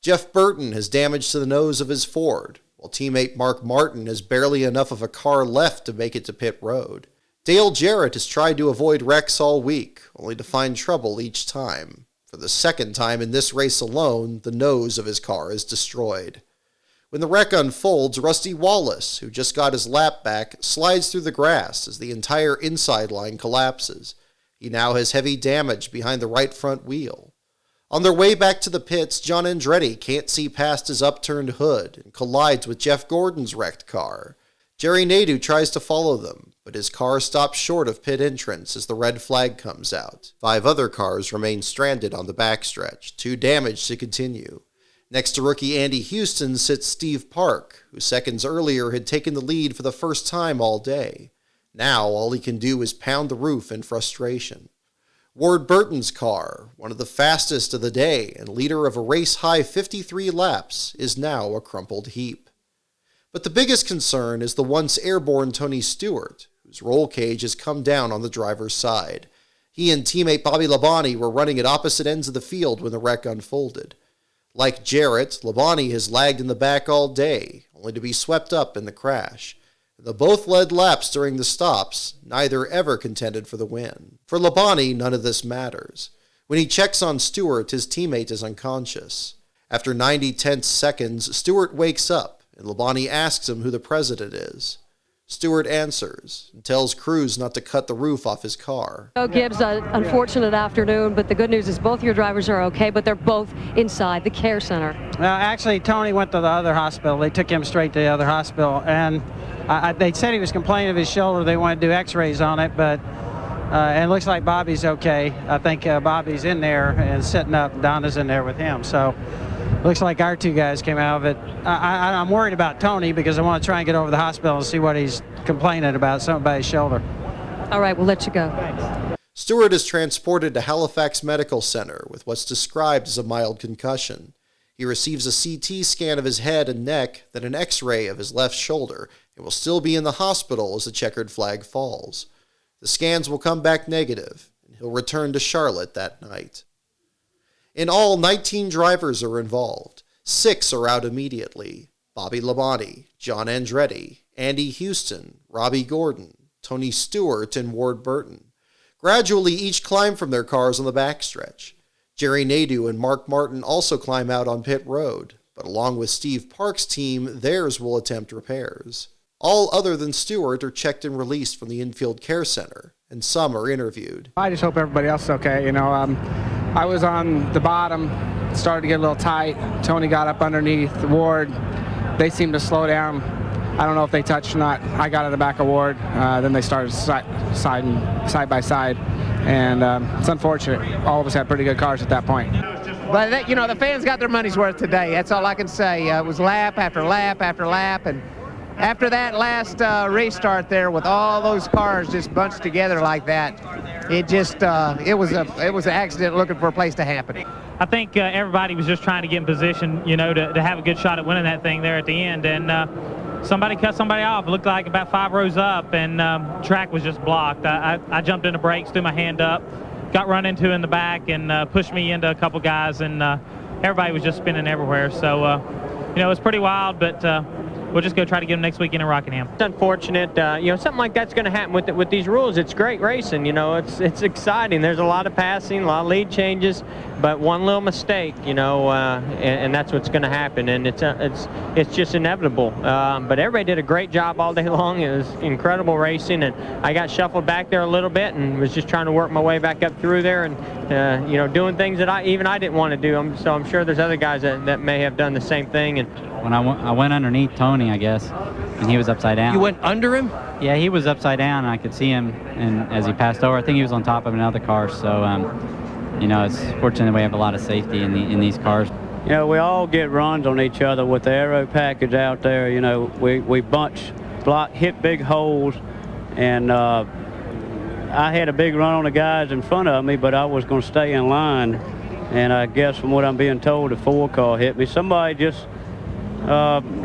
Jeff Burton has damage to the nose of his Ford, while teammate Mark Martin has barely enough of a car left to make it to pit road. Dale Jarrett has tried to avoid wrecks all week, only to find trouble each time. For the second time in this race alone, the nose of his car is destroyed. When the wreck unfolds, Rusty Wallace, who just got his lap back, slides through the grass as the entire inside line collapses. He now has heavy damage behind the right front wheel. On their way back to the pits, John Andretti can't see past his upturned hood and collides with Jeff Gordon's wrecked car. Jerry Nadeau tries to follow them, but his car stops short of pit entrance as the red flag comes out. 5 other cars remain stranded on the backstretch, too damaged to continue. Next to rookie Andy Houston sits Steve Park, who seconds earlier had taken the lead for the first time all day. Now all he can do is pound the roof in frustration. Ward Burton's car, one of the fastest of the day and leader of a race-high 53 laps, is now a crumpled heap. But the biggest concern is the once airborne Tony Stewart, whose roll cage has come down on the driver's side. He and teammate Bobby Labonte were running at opposite ends of the field when the wreck unfolded. Like Jarrett, Labonte has lagged in the back all day, only to be swept up in the crash. Though both led laps during the stops, neither ever contended for the win. For Labonte, none of this matters. When he checks on Stewart, his teammate is unconscious. After 90 tense seconds, Stewart wakes up, and Labonte asks him who the president is. Stewart answers and tells crews not to cut the roof off his car.
Gibbs, an unfortunate afternoon, but the good news is both your drivers are okay, but they're both inside the care center.
Actually, Tony went to the other hospital. They took him straight to the other hospital, and they said he was complaining of his shoulder. They wanted to do x-rays on it, but and it looks like Bobby's okay. I think Bobby's in there and sitting up. Donna's in there with him, so looks like our 2 guys came out of it. I'm worried about Tony because I want to try and get over to the hospital and see what he's complaining about, something about his shoulder.
All right, we'll let you go.
Thanks.
Stewart is transported to Halifax Medical Center with what's described as a mild concussion. He receives a CT scan of his head and neck, then an X-ray of his left shoulder, and will still be in the hospital as the checkered flag falls. The scans will come back negative, and He'll return to Charlotte that night. In all, 19 drivers are involved. 6 are out immediately. Bobby Labonte, John Andretti, Andy Houston, Robbie Gordon, Tony Stewart, and Ward Burton. Gradually, each climb from their cars on the backstretch. Jerry Nadeau and Mark Martin also climb out on pit road, but along with Steve Park's team, theirs will attempt repairs. All other than Stewart are checked and released from the infield care center, and some are interviewed.
I just hope everybody else is okay. I was on the bottom, started to get a little tight. Tony got up underneath Ward. They seemed to slow down. I don't know if they touched or not. I got at the back of Ward. Then they started side by side. And it's unfortunate. All of us had pretty good cars at that point.
But, the fans got their money's worth today. That's all I can say. It was lap after lap after lap. And after that last restart there with all those cars just bunched together like that, it just, it was an accident looking for a place to happen.
I think everybody was just trying to get in position, to have a good shot at winning that thing there at the end. And somebody cut somebody off. It looked like about 5 rows up, and track was just blocked. I jumped into brakes, threw my hand up, got run into in the back, and pushed me into a couple guys, and everybody was just spinning everywhere. So, it was pretty wild, but we'll just go try to get them next weekend in Rockingham.
It's unfortunate, something like that's going to happen with these rules. It's great racing, it's exciting. There's a lot of passing, a lot of lead changes, but one little mistake, and that's what's going to happen, and it's just inevitable. But everybody did a great job all day long. It was incredible racing, and I got shuffled back there a little bit and was just trying to work my way back up through there, and doing things that I didn't want to do. So I'm sure there's other guys that may have done the same thing. And
when I went underneath Tony, I guess, and he was upside down.
You went under him?
Yeah, he was upside down, and I could see him, and as he passed over, I think he was on top of another car. So, it's fortunate we have a lot of safety in these cars.
We all get runs on each other with the aero package out there. We hit big holes, and I had a big run on the guys in front of me, but I was going to stay in line. And I guess from what I'm being told, the 4 car hit me. Somebody just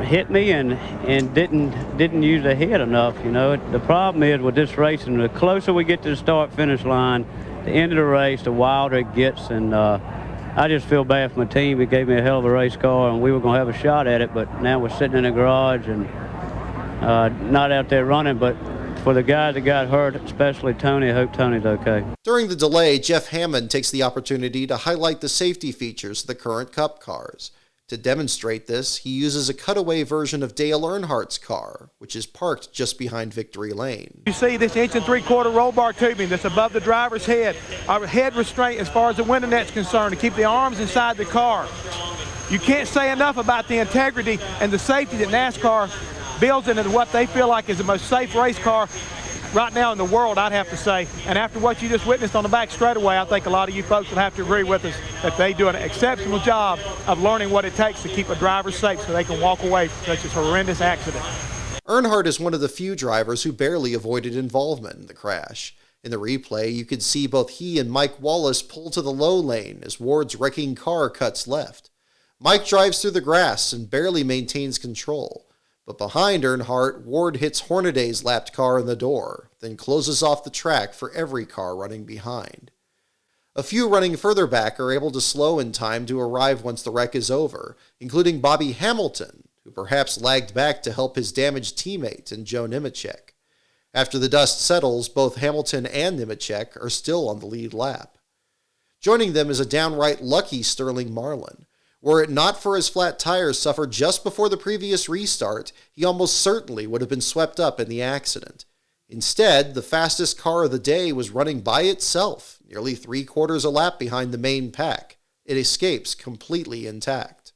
hit me and didn't use the head enough. The problem is with this racing, the closer we get to the start-finish line, the end of the race, the wilder it gets. And I just feel bad for my team. It gave me a hell of a race car, and we were going to have a shot at it. But now we're sitting in the garage and not out there running. But for the guys that got hurt, especially Tony, I hope Tony's okay.
During the delay, Jeff Hammond takes the opportunity to highlight the safety features of the current Cup cars. To demonstrate this, he uses a cutaway version of Dale Earnhardt's car, which is parked just behind Victory Lane.
You see this 1 3/4 roll bar tubing that's above the driver's head. Our head restraint as far as the window net's concerned to keep the arms inside the car. You can't say enough about the integrity and the safety that NASCAR builds into what they feel like is the most safe race car right now in the world, I'd have to say. And after what you just witnessed on the back straightaway, I think a lot of you folks would have to agree with us that they do an exceptional job of learning what it takes to keep a driver safe so they can walk away from such a horrendous accident.
Earnhardt is one of the few drivers who barely avoided involvement in the crash. In the replay, you could see both he and Mike Wallace pull to the low lane as Ward's wrecking car cuts left. Mike drives through the grass and barely maintains control. But behind Earnhardt, Ward hits Hornaday's lapped car in the door, then closes off the track for every car running behind. A few running further back are able to slow in time to arrive once the wreck is over, including Bobby Hamilton, who perhaps lagged back to help his damaged teammate and Joe Nemechek. After the dust settles, both Hamilton and Nemechek are still on the lead lap. Joining them is a downright lucky Sterling Marlin. Were it not for his flat tires suffered just before the previous restart, he almost certainly would have been swept up in the accident. Instead, the fastest car of the day was running by itself, nearly 3/4 a lap behind the main pack. It escapes completely intact.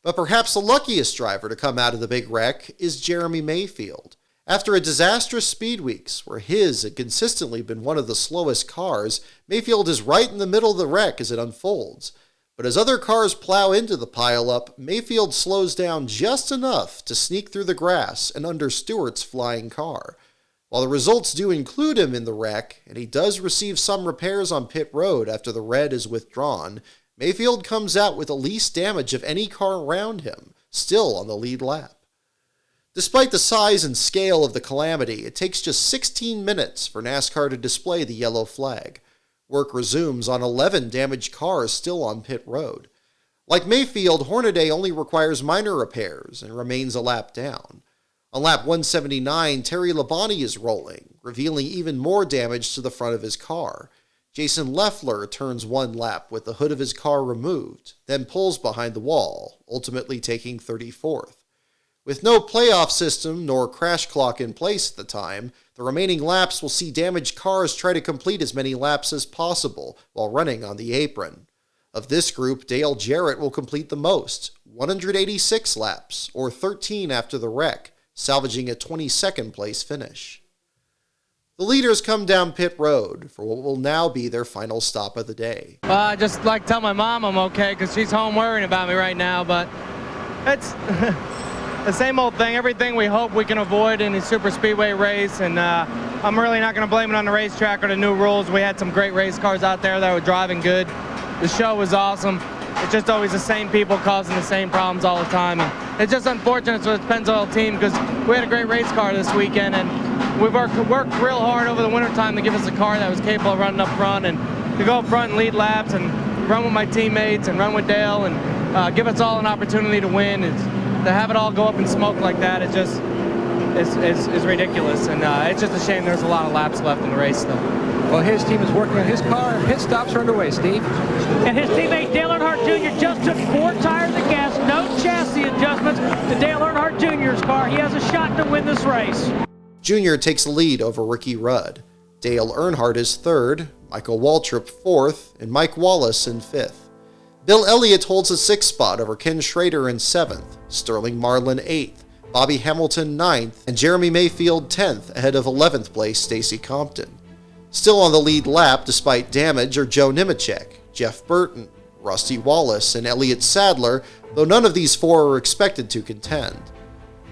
But perhaps the luckiest driver to come out of the big wreck is Jeremy Mayfield. After a disastrous speed weeks, where his had consistently been one of the slowest cars, Mayfield is right in the middle of the wreck as it unfolds. But as other cars plow into the pileup, Mayfield slows down just enough to sneak through the grass and under Stewart's flying car. While the results do include him in the wreck, and he does receive some repairs on pit road after the red is withdrawn, Mayfield comes out with the least damage of any car around him, still on the lead lap. Despite the size and scale of the calamity, it takes just 16 minutes for NASCAR to display the yellow flag. Work resumes on 11 damaged cars still on pit road. Like Mayfield, Hornaday only requires minor repairs and remains a lap down. On lap 179, Terry Labonte is rolling, revealing even more damage to the front of his car. Jason Leffler turns one lap with the hood of his car removed, then pulls behind the wall, ultimately taking 34th. With no playoff system nor crash clock in place at the time, the remaining laps will see damaged cars try to complete as many laps as possible while running on the apron. Of this group, Dale Jarrett will complete the most, 186 laps, or 13 after the wreck, salvaging a 22nd place finish. The leaders come down pit road for what will now be their final stop of the day.
I just like tell my mom I'm okay because she's home worrying about me right now, but it's the same old thing, everything we hope we can avoid in a super speedway race, and I'm really not going to blame it on the racetrack or the new rules. We had some great race cars out there that were driving good. The show was awesome. It's just always the same people causing the same problems all the time. And it's just unfortunate for the Pennzoil team because we had a great race car this weekend, and we worked real hard over the wintertime to give us a car that was capable of running up front and to go up front and lead laps and run with my teammates and run with Dale and give us all an opportunity to win. To have it all go up in smoke like that, it's ridiculous. And it's just a shame there's a lot of laps left in the race still.
Well, his team is working on his car. Pit stops are underway, Steve.
And his teammate Dale Earnhardt Jr. just took 4 tires of gas, no chassis adjustments to Dale Earnhardt Jr.'s car. He has a shot to win this race.
Jr. takes the lead over Ricky Rudd. Dale Earnhardt is third, Michael Waltrip fourth, and Mike Wallace in fifth. Bill Elliott holds a 6th spot over Ken Schrader in 7th, Sterling Marlin 8th, Bobby Hamilton 9th, and Jeremy Mayfield 10th, ahead of 11th place Stacy Compton. Still on the lead lap despite damage are Joe Nemechek, Jeff Burton, Rusty Wallace, and Elliott Sadler, though none of these 4 are expected to contend.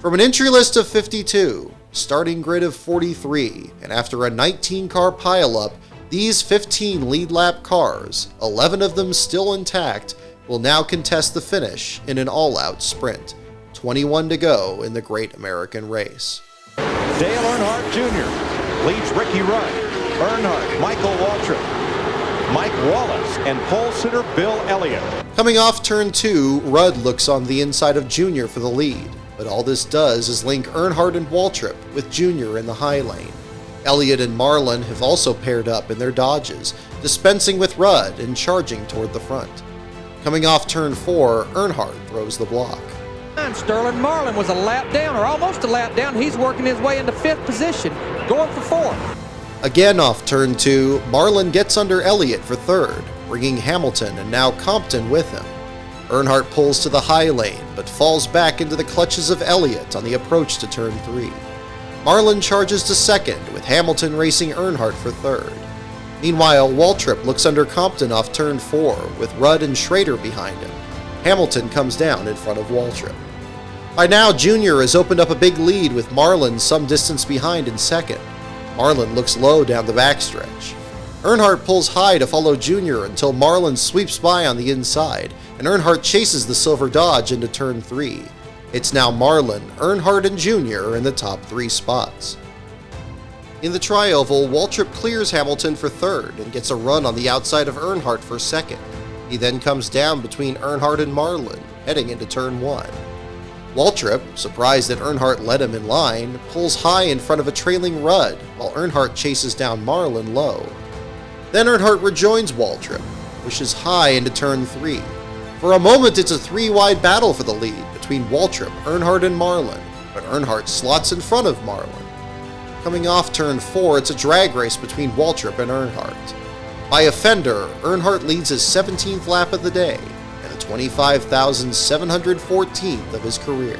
From an entry list of 52, starting grid of 43, and after a 19-car pileup, these 15 lead lap cars, 11 of them still intact, will now contest the finish in an all-out sprint. 21 to go in the Great American Race.
Dale Earnhardt Jr. leads Ricky Rudd, Earnhardt, Michael Waltrip, Mike Wallace, and pole sitter Bill Elliott.
Coming off turn 2, Rudd looks on the inside of Jr. for the lead, but all this does is link Earnhardt and Waltrip with Jr. in the high lane. Elliott and Marlin have also paired up in their Dodges, dispensing with Rudd and charging toward the front. Coming off turn 4, Earnhardt throws the block.
Sterling Marlin was a lap down, or almost a lap down. He's working his way into 5th position, going for 4th.
Again off turn 2, Marlin gets under Elliott for 3rd, bringing Hamilton and now Compton with him. Earnhardt pulls to the high lane, but falls back into the clutches of Elliott on the approach to turn 3. Marlin charges to 2nd, with Hamilton racing Earnhardt for 3rd. Meanwhile, Waltrip looks under Compton off turn 4, with Rudd and Schrader behind him. Hamilton comes down in front of Waltrip. By now, Jr. has opened up a big lead with Marlin some distance behind in 2nd. Marlin looks low down the backstretch. Earnhardt pulls high to follow Jr. until Marlin sweeps by on the inside, and Earnhardt chases the silver Dodge into turn 3. It's now Marlin, Earnhardt, and Jr. in the top 3 spots. In the tri-oval, Waltrip clears Hamilton for 3rd and gets a run on the outside of Earnhardt for 2nd. He then comes down between Earnhardt and Marlin, heading into turn 1. Waltrip, surprised that Earnhardt led him in line, pulls high in front of a trailing Rudd, while Earnhardt chases down Marlin low. Then Earnhardt rejoins Waltrip, pushes high into turn 3. For a moment, it's a 3-wide battle for the lead between Waltrip, Earnhardt, and Marlin, but Earnhardt slots in front of Marlin. Coming off turn 4, it's a drag race between Waltrip and Earnhardt. By a fender, Earnhardt leads his 17th lap of the day, and the 25,714th of his career.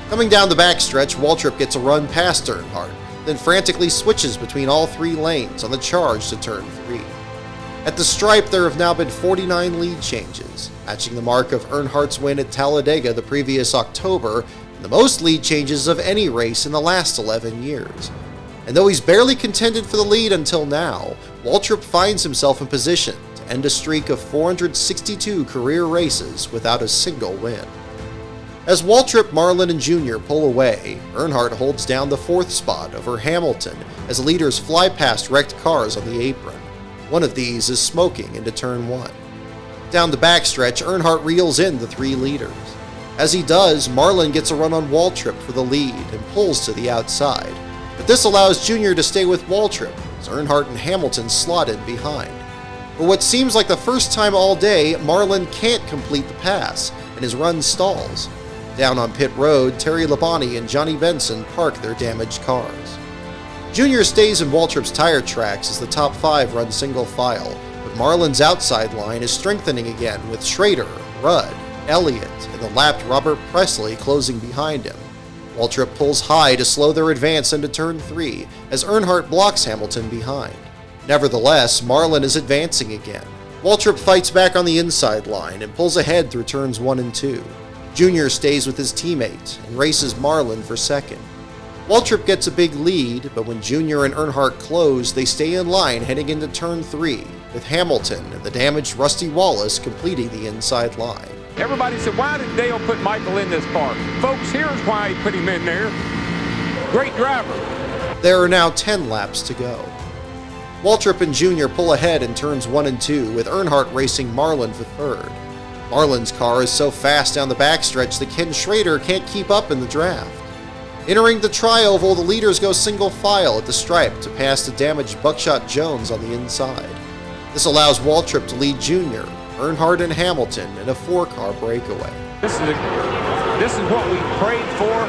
Coming down the backstretch, Waltrip gets a run past Earnhardt, then frantically switches between all 3 lanes on the charge to turn 3. At the stripe, there have now been 49 lead changes, matching the mark of Earnhardt's win at Talladega the previous October, and the most lead changes of any race in the last 11 years. And though he's barely contended for the lead until now, Waltrip finds himself in position to end a streak of 462 career races without a single win. As Waltrip, Marlin, and Jr. pull away, Earnhardt holds down the 4th spot over Hamilton as leaders fly past wrecked cars on the apron. One of these is smoking into turn 1. Down the backstretch, Earnhardt reels in the 3 leaders. As he does, Marlin gets a run on Waltrip for the lead and pulls to the outside. But this allows Junior to stay with Waltrip, as Earnhardt and Hamilton slot in behind. For what seems like the first time all day, Marlin can't complete the pass, and his run stalls. Down on pit road, Terry Labonte and Johnny Benson park their damaged cars. Junior stays in Waltrip's tire tracks as the top 5 run single file, but Marlin's outside line is strengthening again with Schrader, Rudd, Elliott, and the lapped Robert Presley closing behind him. Waltrip pulls high to slow their advance into turn 3 as Earnhardt blocks Hamilton behind. Nevertheless, Marlin is advancing again. Waltrip fights back on the inside line and pulls ahead through turns 1 and 2. Junior stays with his teammate and races Marlin for second. Waltrip gets a big lead, but when Junior and Earnhardt close, they stay in line heading into turn 3, with Hamilton and the damaged Rusty Wallace completing the inside line.
Everybody said, why did Dale put Michael in this car? Folks, here's why he put him in there. Great driver.
There are now 10 laps to go. Waltrip and Junior pull ahead in turns 1 and 2, with Earnhardt racing Marlin for third. Marlin's car is so fast down the backstretch that Ken Schrader can't keep up in the draft. Entering the tri-oval, the leaders go single file at the stripe to pass the damaged Buckshot Jones on the inside. This allows Waltrip to lead Junior, Earnhardt, and Hamilton in a 4-car breakaway.
This is what we prayed for.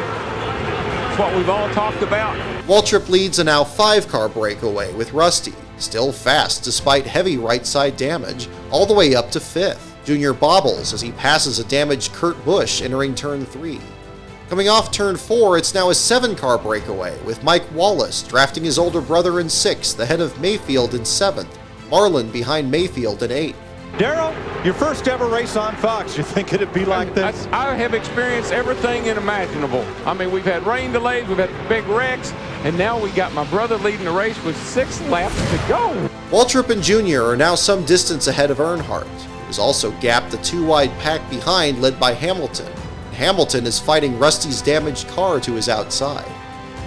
It's what we've all talked about.
Waltrip leads a now 5-car breakaway with Rusty, still fast despite heavy right-side damage, all the way up to 5th. Junior bobbles as he passes a damaged Kurt Busch entering turn 3. Coming off turn 4, it's now a 7-car breakaway, with Mike Wallace drafting his older brother in 6th ahead of Mayfield in 7th, Marlin behind Mayfield in 8th.
Darrell, your first ever race on Fox, you think it'd be like this?
I have experienced everything unimaginable. I mean, we've had rain delays, we've had big wrecks, and now we got my brother leading the race with 6 laps to go.
Waltrip and Junior are now some distance ahead of Earnhardt, who is also gapped the 2-wide pack behind led by Hamilton. Hamilton is fighting Rusty's damaged car to his outside.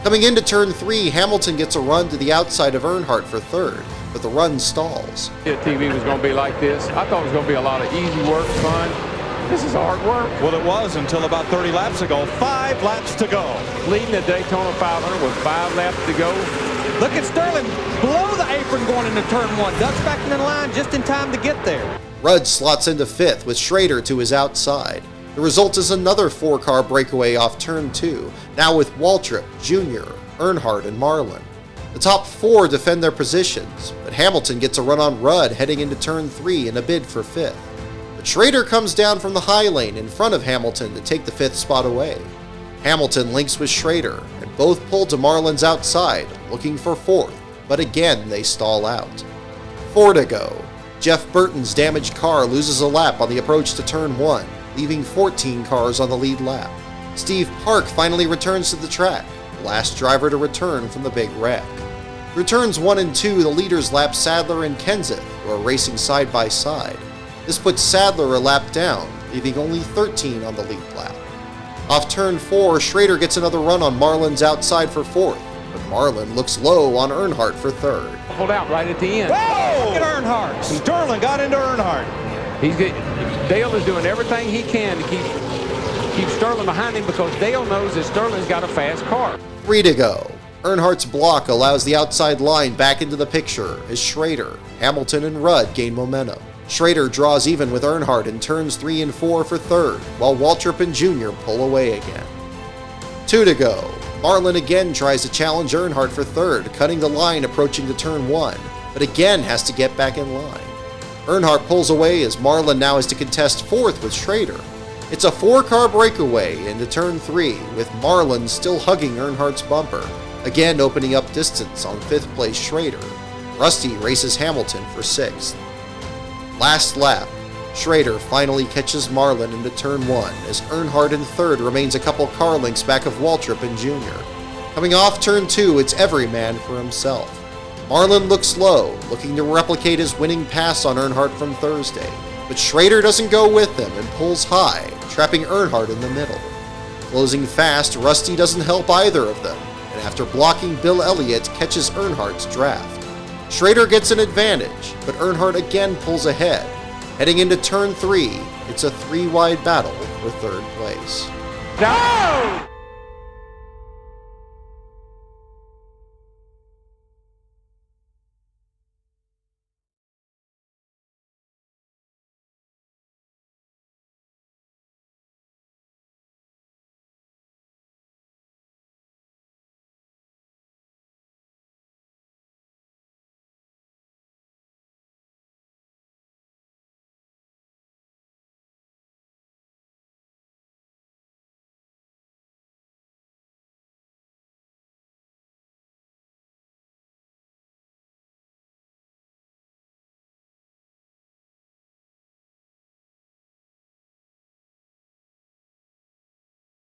Coming into turn 3, Hamilton gets a run to the outside of Earnhardt for third, but the run stalls.
The TV was going to be like this. I thought it was going to be a lot of easy work, fun. This is hard work.
Well, it was until about 30 laps ago. 5 laps to go.
Leading the Daytona 500 with 5 laps to go.
Look at Sterling below the apron going into turn 1. Ducks back in the line just in time to get there.
Rudd slots into 5th with Schrader to his outside. The result is another 4-car breakaway off turn 2, now with Waltrip, Junior, Earnhardt, and Marlin. The top 4 defend their positions, but Hamilton gets a run on Rudd heading into turn 3 in a bid for 5th. But Schrader comes down from the high lane in front of Hamilton to take the 5th spot away. Hamilton links with Schrader, and both pull to Marlin's outside, looking for 4th, but again they stall out. 4 to go. Jeff Burton's damaged car loses a lap on the approach to turn 1, leaving 14 cars on the lead lap. Steve Park finally returns to the track, the last driver to return from the big wreck. Through turns 1 and 2, the leaders lap Sadler and Kenseth, who are racing side by side. This puts Sadler a lap down, leaving only 13 on the lead lap. Off turn 4, Schrader gets another run on Marlin's outside for 4th, but Marlin looks low on Earnhardt for 3rd.
Pulled out right at the end.
Whoa! Look at Earnhardt. Sterling got into Earnhardt.
Dale is doing everything he can to keep Sterling behind him because Dale knows that Sterling's got a fast car.
3 to go. Earnhardt's block allows the outside line back into the picture as Schrader, Hamilton, and Rudd gain momentum. Schrader draws even with Earnhardt in turns 3 and 4 for 3rd, while Waltrip and Junior pull away again. 2 to go. Marlin again tries to challenge Earnhardt for 3rd, cutting the line approaching to turn 1, but again has to get back in line. Earnhardt pulls away as Marlin now has to contest 4th with Schrader. It's a 4-car breakaway into turn 3, with Marlin still hugging Earnhardt's bumper, again opening up distance on 5th place Schrader. Rusty races Hamilton for 6th. Last lap, Schrader finally catches Marlin into turn 1 as Earnhardt in 3rd remains a couple car lengths back of Waltrip and Junior. Coming off turn 2, it's every man for himself. Marlin looks low, looking to replicate his winning pass on Earnhardt from Thursday, but Schrader doesn't go with him and pulls high, trapping Earnhardt in the middle. Closing fast, Rusty doesn't help either of them, and after blocking Bill Elliott, catches Earnhardt's draft. Schrader gets an advantage, but Earnhardt again pulls ahead. Heading into turn 3, it's a 3-wide battle for third place.
No!